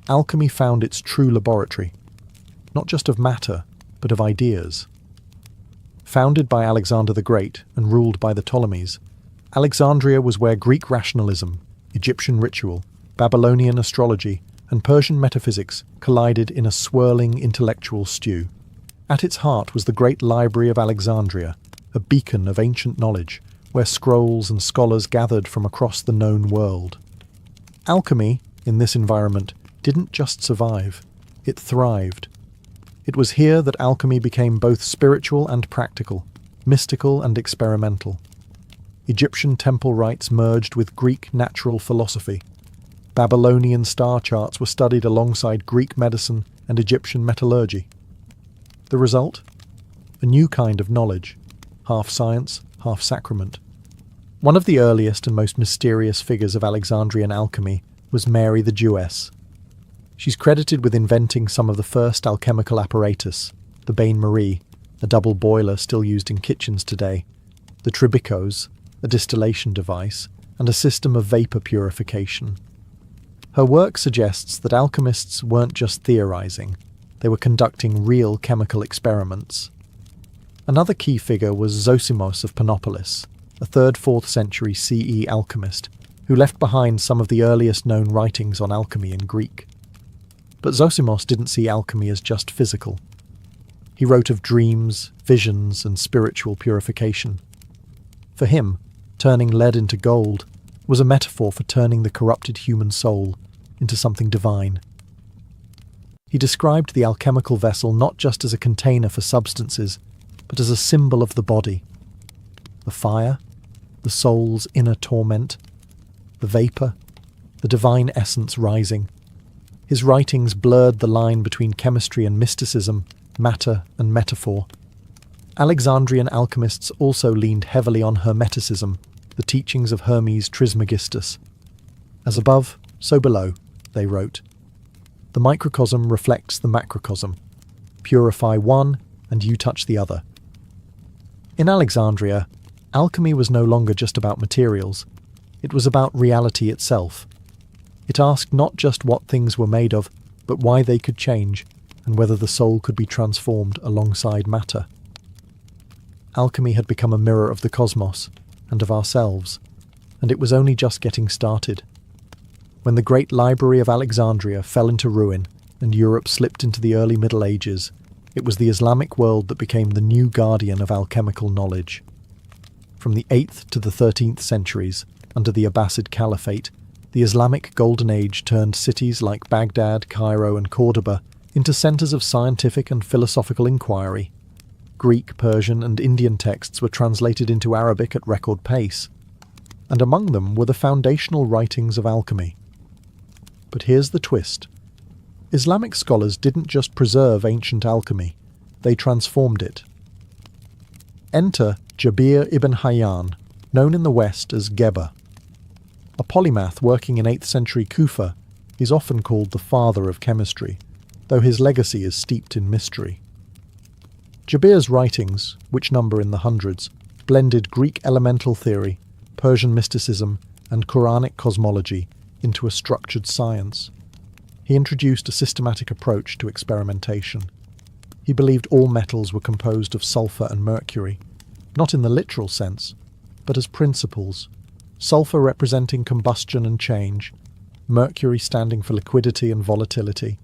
alchemy found its true laboratory, not just of matter, but of ideas. Founded by Alexander the Great and ruled by the Ptolemies, Alexandria was where Greek rationalism, Egyptian ritual, Babylonian astrology, and Persian metaphysics collided in a swirling intellectual stew. At its heart was the great library of Alexandria, a beacon of ancient knowledge, where scrolls and scholars gathered from across the known world. Alchemy, in this environment, didn't just survive, it thrived. It was here that alchemy became both spiritual and practical, mystical and experimental. Egyptian temple rites merged with Greek natural philosophy. Babylonian star charts were studied alongside Greek medicine and Egyptian metallurgy. The result? A new kind of knowledge, half science, half sacrament. One of the earliest and most mysterious figures of Alexandrian alchemy was Mary the Jewess. She's credited with inventing some of the first alchemical apparatus, the bain-marie, a double boiler still used in kitchens today, the tribicos, a distillation device, and a system of vapour purification. Her work suggests that alchemists weren't just theorizing, they were conducting real chemical experiments. Another key figure was Zosimos of Panopolis, a 3rd-4th century CE alchemist, who left behind some of the earliest known writings on alchemy in Greek. But Zosimos didn't see alchemy as just physical. He wrote of dreams, visions, and spiritual purification. For him, turning lead into gold was a metaphor for turning the corrupted human soul into something divine. He described the alchemical vessel not just as a container for substances, but as a symbol of the body. The fire, the soul's inner torment, the vapour, the divine essence rising. His writings blurred the line between chemistry and mysticism, matter and metaphor. Alexandrian alchemists also leaned heavily on Hermeticism, the teachings of Hermes Trismegistus. As above, so below, they wrote. The microcosm reflects the macrocosm. Purify one, and you touch the other. In Alexandria, alchemy was no longer just about materials. It was about reality itself. It asked not just what things were made of, but why they could change, and whether the soul could be transformed alongside matter. Alchemy had become a mirror of the cosmos, and of ourselves, and it was only just getting started. When the great library of Alexandria fell into ruin, and Europe slipped into the early Middle Ages, it was the Islamic world that became the new guardian of alchemical knowledge. From the 8th to the 13th centuries, under the Abbasid Caliphate, the Islamic Golden Age turned cities like Baghdad, Cairo, and Cordoba into centres of scientific and philosophical inquiry. Greek, Persian, and Indian texts were translated into Arabic at record pace, and among them were the foundational writings of alchemy. But here's the twist. Islamic scholars didn't just preserve ancient alchemy, they transformed it. Enter Jabir ibn Hayyan, known in the West as Geber. A polymath working in 8th century Kufa, he's often called the father of chemistry, though his legacy is steeped in mystery. Jabir's writings, which number in the hundreds, blended Greek elemental theory, Persian mysticism, and Quranic cosmology into a structured science. He introduced a systematic approach to experimentation. He believed all metals were composed of sulfur and mercury, not in the literal sense, but as principles, sulfur representing combustion and change, mercury standing for liquidity and volatility.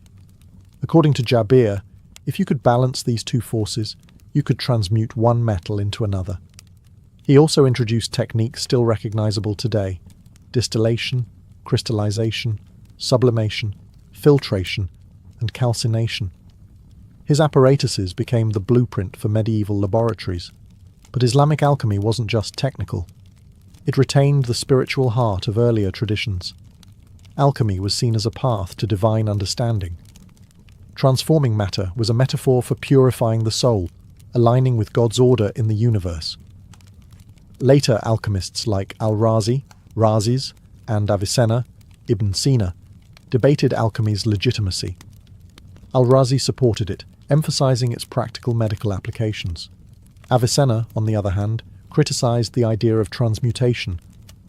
According to Jabir, if you could balance these two forces, you could transmute one metal into another. He also introduced techniques still recognizable today: distillation, crystallization, sublimation, filtration, and calcination. His apparatuses became the blueprint for medieval laboratories. But Islamic alchemy wasn't just technical. It retained the spiritual heart of earlier traditions. Alchemy was seen as a path to divine understanding. Transforming matter was a metaphor for purifying the soul, aligning with God's order in the universe. Later alchemists like Al-Razi, Rhazes, and Avicenna, Ibn Sina, debated alchemy's legitimacy. Al-Razi supported it, emphasizing its practical medical applications. Avicenna, on the other hand, criticized the idea of transmutation,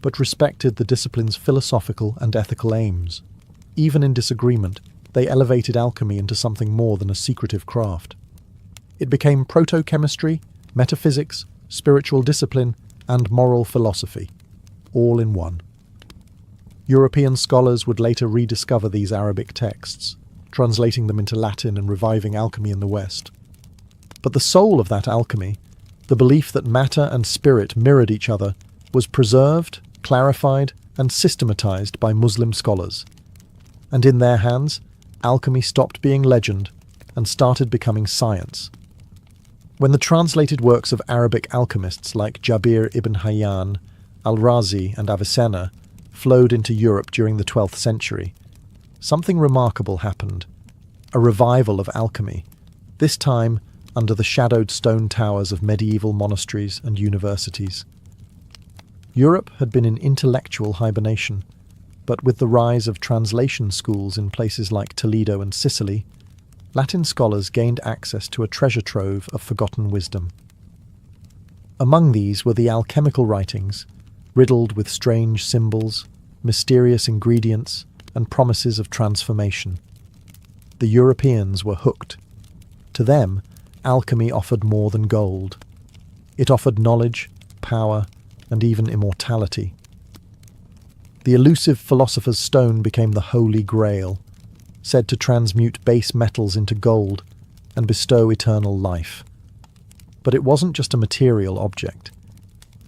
but respected the discipline's philosophical and ethical aims. Even in disagreement, they elevated alchemy into something more than a secretive craft. It became proto-chemistry, metaphysics, spiritual discipline, and moral philosophy, all in one. European scholars would later rediscover these Arabic texts, translating them into Latin and reviving alchemy in the West. But the soul of that alchemy, the belief that matter and spirit mirrored each other, was preserved, clarified, and systematized by Muslim scholars. And in their hands, alchemy stopped being legend and started becoming science. When the translated works of Arabic alchemists like Jabir ibn Hayyan, al-Razi and Avicenna flowed into Europe during the 12th century, something remarkable happened. A revival of alchemy, this time under the shadowed stone towers of medieval monasteries and universities. Europe had been in intellectual hibernation, but with the rise of translation schools in places like Toledo and Sicily, Latin scholars gained access to a treasure trove of forgotten wisdom. Among these were the alchemical writings, riddled with strange symbols, mysterious ingredients, and promises of transformation. The Europeans were hooked. To them, alchemy offered more than gold. It offered knowledge, power, and even immortality. The elusive philosopher's stone became the Holy Grail, said to transmute base metals into gold and bestow eternal life. But it wasn't just a material object.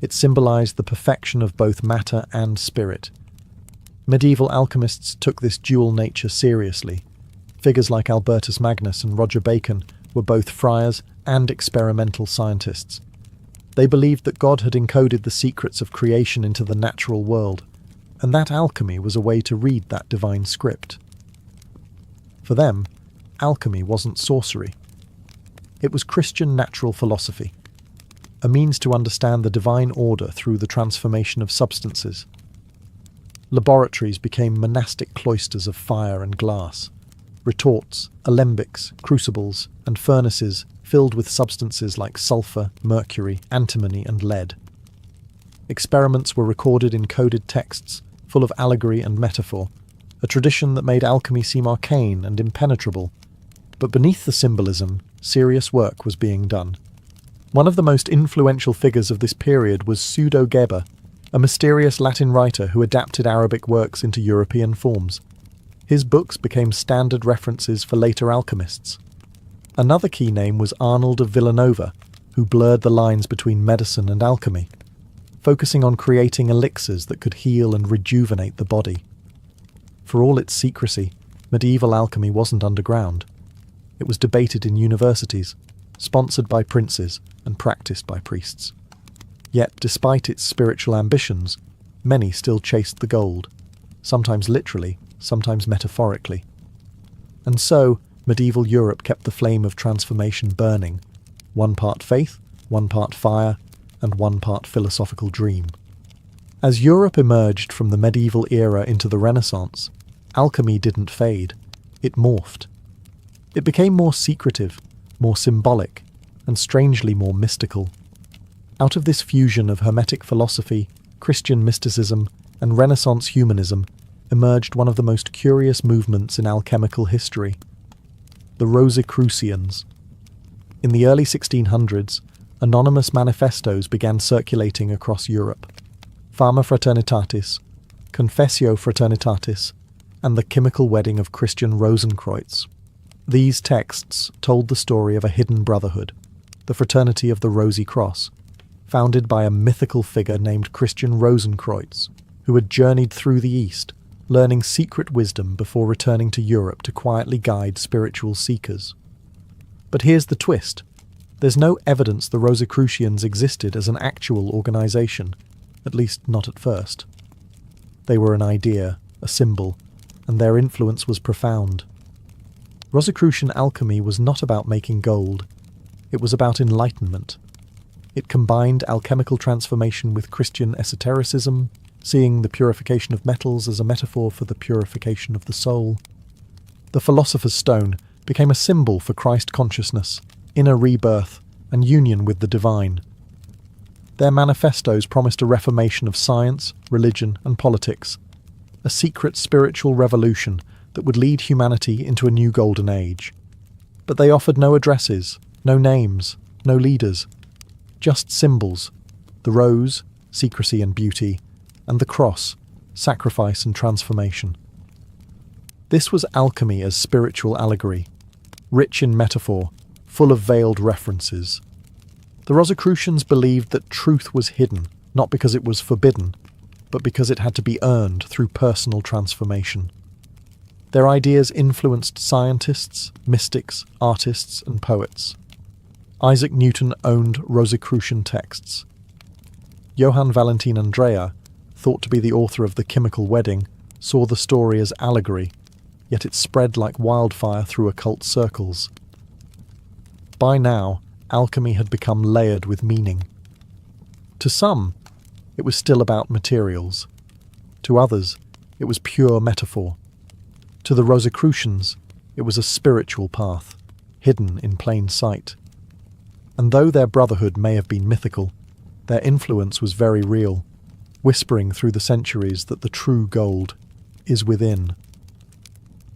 It symbolized the perfection of both matter and spirit. Medieval alchemists took this dual nature seriously. Figures like Albertus Magnus and Roger Bacon were both friars and experimental scientists. They believed that God had encoded the secrets of creation into the natural world, and that alchemy was a way to read that divine script. For them, alchemy wasn't sorcery. It was Christian natural philosophy, a means to understand the divine order through the transformation of substances. Laboratories became monastic cloisters of fire and glass. Retorts, alembics, crucibles, and furnaces filled with substances like sulfur, mercury, antimony, and lead. Experiments were recorded in coded texts, full of allegory and metaphor, a tradition that made alchemy seem arcane and impenetrable. But beneath the symbolism, serious work was being done. One of the most influential figures of this period was Pseudo-Geber, a mysterious Latin writer who adapted Arabic works into European forms. His books became standard references for later alchemists. Another key name was Arnold of Villanova, who blurred the lines between medicine and alchemy, focusing on creating elixirs that could heal and rejuvenate the body. For all its secrecy, medieval alchemy wasn't underground. It was debated in universities, sponsored by princes and practiced by priests. Yet, despite its spiritual ambitions, many still chased the gold, sometimes literally, sometimes metaphorically. And so, medieval Europe kept the flame of transformation burning, one part faith, one part fire, and one part philosophical dream. As Europe emerged from the medieval era into the Renaissance, alchemy didn't fade, it morphed. It became more secretive, more symbolic, and strangely more mystical. Out of this fusion of Hermetic philosophy, Christian mysticism, and Renaissance humanism emerged one of the most curious movements in alchemical history, the Rosicrucians. In the early 1600s, anonymous manifestos began circulating across Europe. Fama Fraternitatis, Confessio Fraternitatis, and the chemical wedding of Christian Rosenkreuz. These texts told the story of a hidden brotherhood, the Fraternity of the Rosy Cross, founded by a mythical figure named Christian Rosenkreuz, who had journeyed through the East, learning secret wisdom before returning to Europe to quietly guide spiritual seekers. But here's the twist. There's no evidence the Rosicrucians existed as an actual organization, at least not at first. They were an idea, a symbol, and their influence was profound. Rosicrucian alchemy was not about making gold. It was about enlightenment. It combined alchemical transformation with Christian esotericism, seeing the purification of metals as a metaphor for the purification of the soul. The philosopher's stone became a symbol for Christ consciousness, inner rebirth, and union with the divine. Their manifestos promised a reformation of science, religion, and politics, a secret spiritual revolution that would lead humanity into a new golden age. But they offered no addresses, no names, no leaders, just symbols: the rose, secrecy and beauty, and the cross, sacrifice and transformation. This was alchemy as spiritual allegory, rich in metaphor, full of veiled references. The Rosicrucians believed that truth was hidden, not because it was forbidden, but because it had to be earned through personal transformation. Their ideas influenced scientists, mystics, artists, and poets. Isaac Newton owned Rosicrucian texts. Johann Valentin Andrea, thought to be the author of The Chemical Wedding, saw the story as allegory, yet it spread like wildfire through occult circles. By now, alchemy had become layered with meaning. To some, it was still about materials. To others, it was pure metaphor. To the Rosicrucians, it was a spiritual path, hidden in plain sight. And though their brotherhood may have been mythical, their influence was very real, whispering through the centuries that the true gold is within.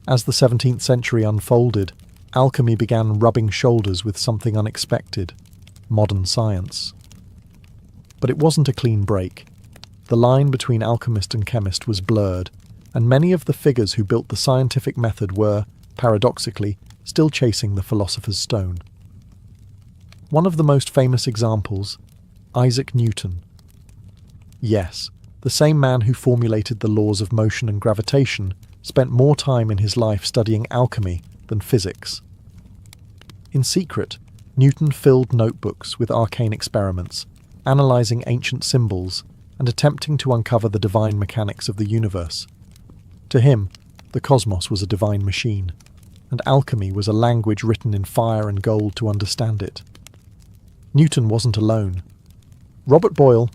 As the 17th century unfolded, alchemy began rubbing shoulders with something unexpected: modern science. But it wasn't a clean break. The line between alchemist and chemist was blurred, and many of the figures who built the scientific method were, paradoxically, still chasing the philosopher's stone. One of the most famous examples, Isaac Newton. Yes, the same man who formulated the laws of motion and gravitation spent more time in his life studying alchemy than physics. In secret, Newton filled notebooks with arcane experiments, analysing ancient symbols and attempting to uncover the divine mechanics of the universe. To him, the cosmos was a divine machine, and alchemy was a language written in fire and gold to understand it. Newton wasn't alone. Robert Boyle,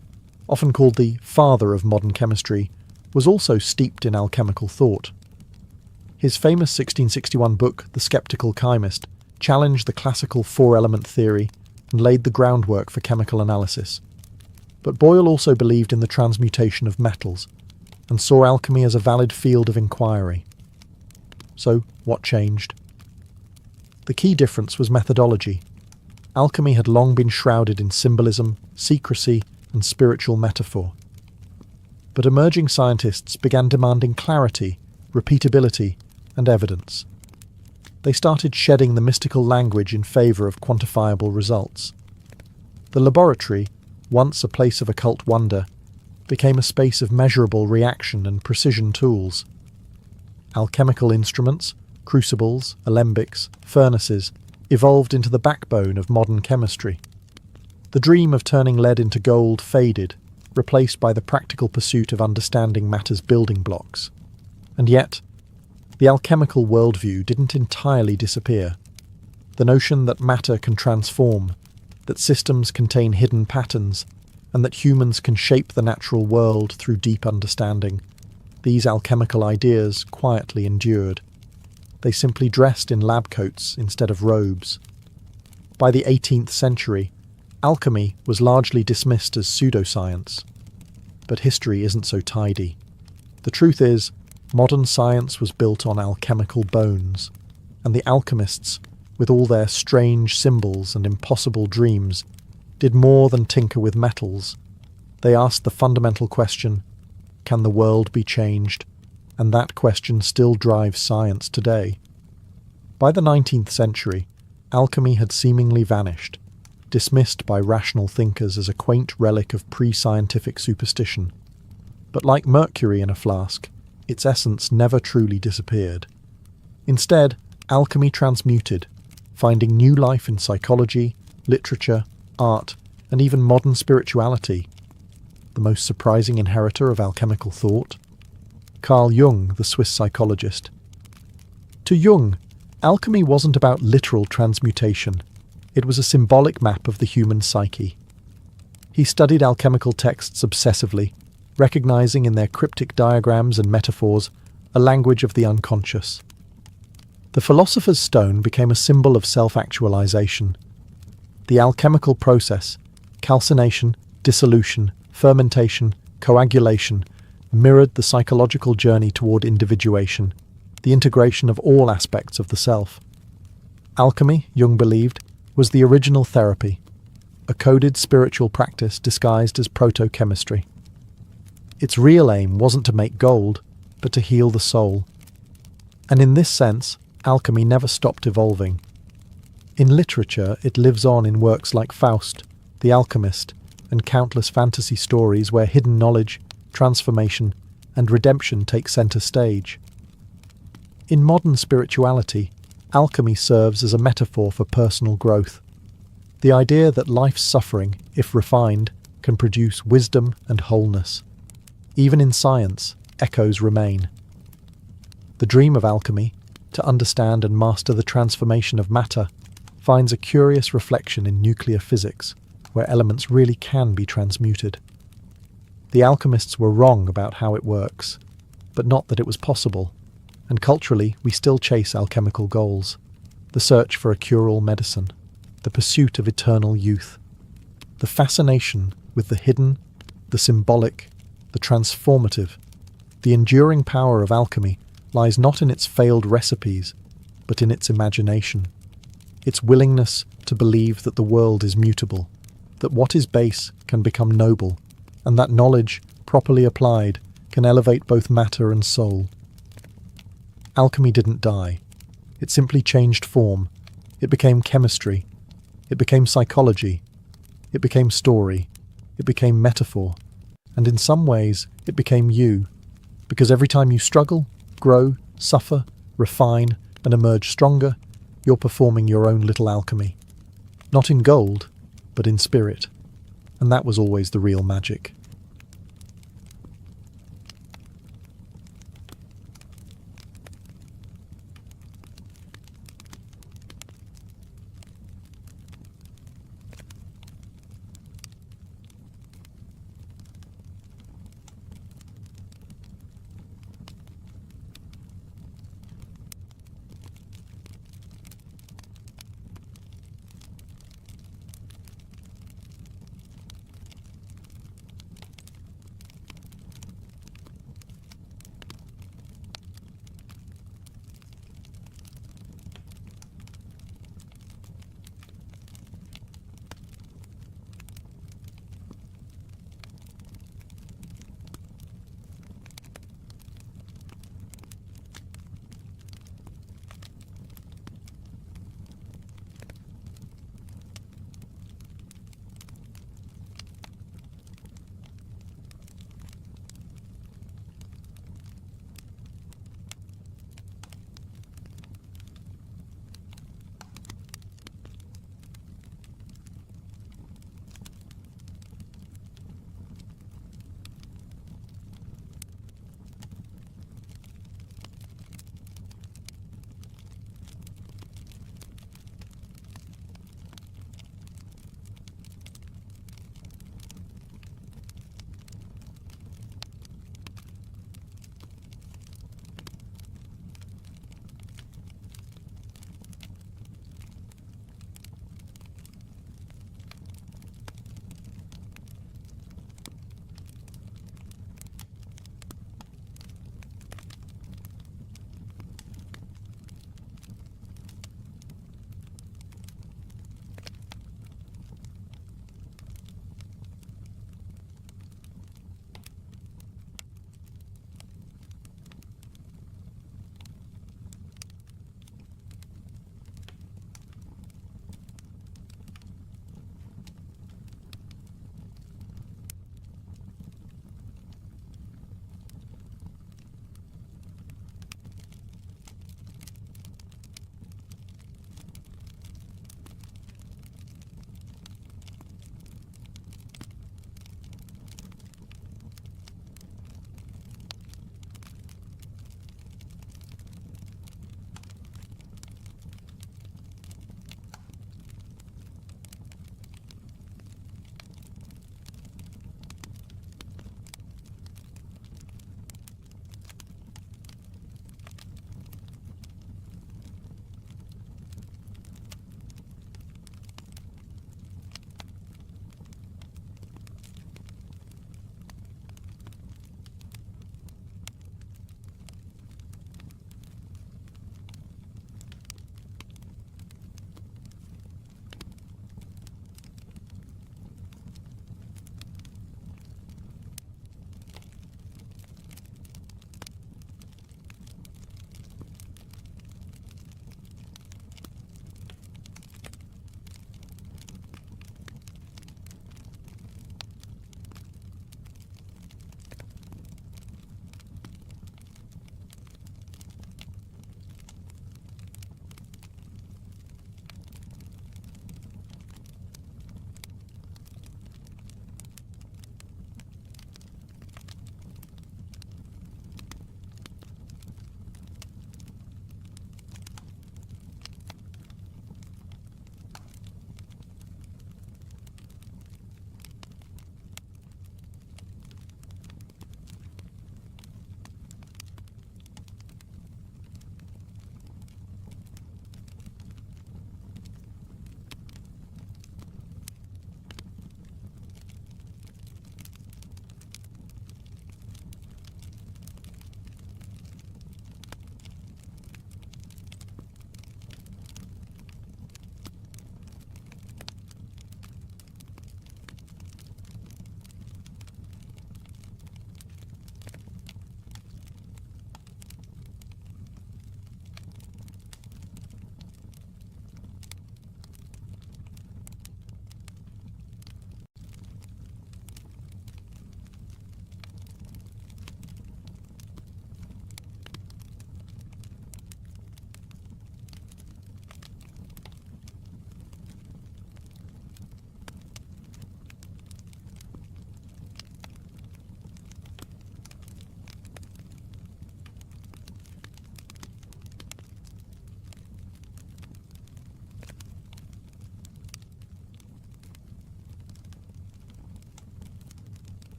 often called the father of modern chemistry, was also steeped in alchemical thought. His famous 1661 book, The Sceptical Chymist, challenged the classical four-element theory and laid the groundwork for chemical analysis. But Boyle also believed in the transmutation of metals, and saw alchemy as a valid field of inquiry. So, what changed? The key difference was methodology. Alchemy had long been shrouded in symbolism, secrecy, and spiritual metaphor. But emerging scientists began demanding clarity, repeatability, and evidence. They started shedding the mystical language in favour of quantifiable results. The laboratory, once a place of occult wonder, became a space of measurable reaction and precision tools. Alchemical instruments, crucibles, alembics, furnaces, evolved into the backbone of modern chemistry. The dream of turning lead into gold faded, replaced by the practical pursuit of understanding matter's building blocks. And yet, the alchemical worldview didn't entirely disappear. The notion that matter can transform, that systems contain hidden patterns, and that humans can shape the natural world through deep understanding, these alchemical ideas quietly endured. They simply dressed in lab coats instead of robes. By the 18th century, alchemy was largely dismissed as pseudoscience. But history isn't so tidy. The truth is, modern science was built on alchemical bones, and the alchemists, with all their strange symbols and impossible dreams, did more than tinker with metals. They asked the fundamental question, can the world be changed? And that question still drives science today. By the 19th century, alchemy had seemingly vanished, dismissed by rational thinkers as a quaint relic of pre-scientific superstition. But like mercury in a flask, its essence never truly disappeared. Instead, alchemy transmuted, finding new life in psychology, literature, art, and even modern spirituality. The most surprising inheritor of alchemical thought? Carl Jung, the Swiss psychologist. To Jung, alchemy wasn't about literal transmutation. It was a symbolic map of the human psyche. He studied alchemical texts obsessively, recognizing in their cryptic diagrams and metaphors a language of the unconscious. The philosopher's stone became a symbol of self-actualization. The alchemical process, calcination, dissolution, fermentation, coagulation, mirrored the psychological journey toward individuation, the integration of all aspects of the self. Alchemy, Jung believed, was the original therapy, a coded spiritual practice disguised as proto-chemistry. Its real aim wasn't to make gold, but to heal the soul. And in this sense, alchemy never stopped evolving. In literature, it lives on in works like Faust, The Alchemist, and countless fantasy stories where hidden knowledge, transformation, and redemption take centre stage. In modern spirituality, alchemy serves as a metaphor for personal growth. The idea that life's suffering, if refined, can produce wisdom and wholeness. Even in science, echoes remain. The dream of alchemy, to understand and master the transformation of matter, finds a curious reflection in nuclear physics, where elements really can be transmuted. The alchemists were wrong about how it works, but not that it was possible, and culturally we still chase alchemical goals, the search for a cure-all medicine, the pursuit of eternal youth. The fascination with the hidden, the symbolic, the transformative, the enduring power of alchemy lies not in its failed recipes, but in its imagination, its willingness to believe that the world is mutable, that what is base can become noble, and that knowledge, properly applied, can elevate both matter and soul. Alchemy didn't die. It simply changed form. It became chemistry. It became psychology. It became story. It became metaphor. And in some ways, it became you. Because every time you struggle, grow, suffer, refine, and emerge stronger, you're performing your own little alchemy. Not in gold, but in spirit. And that was always the real magic.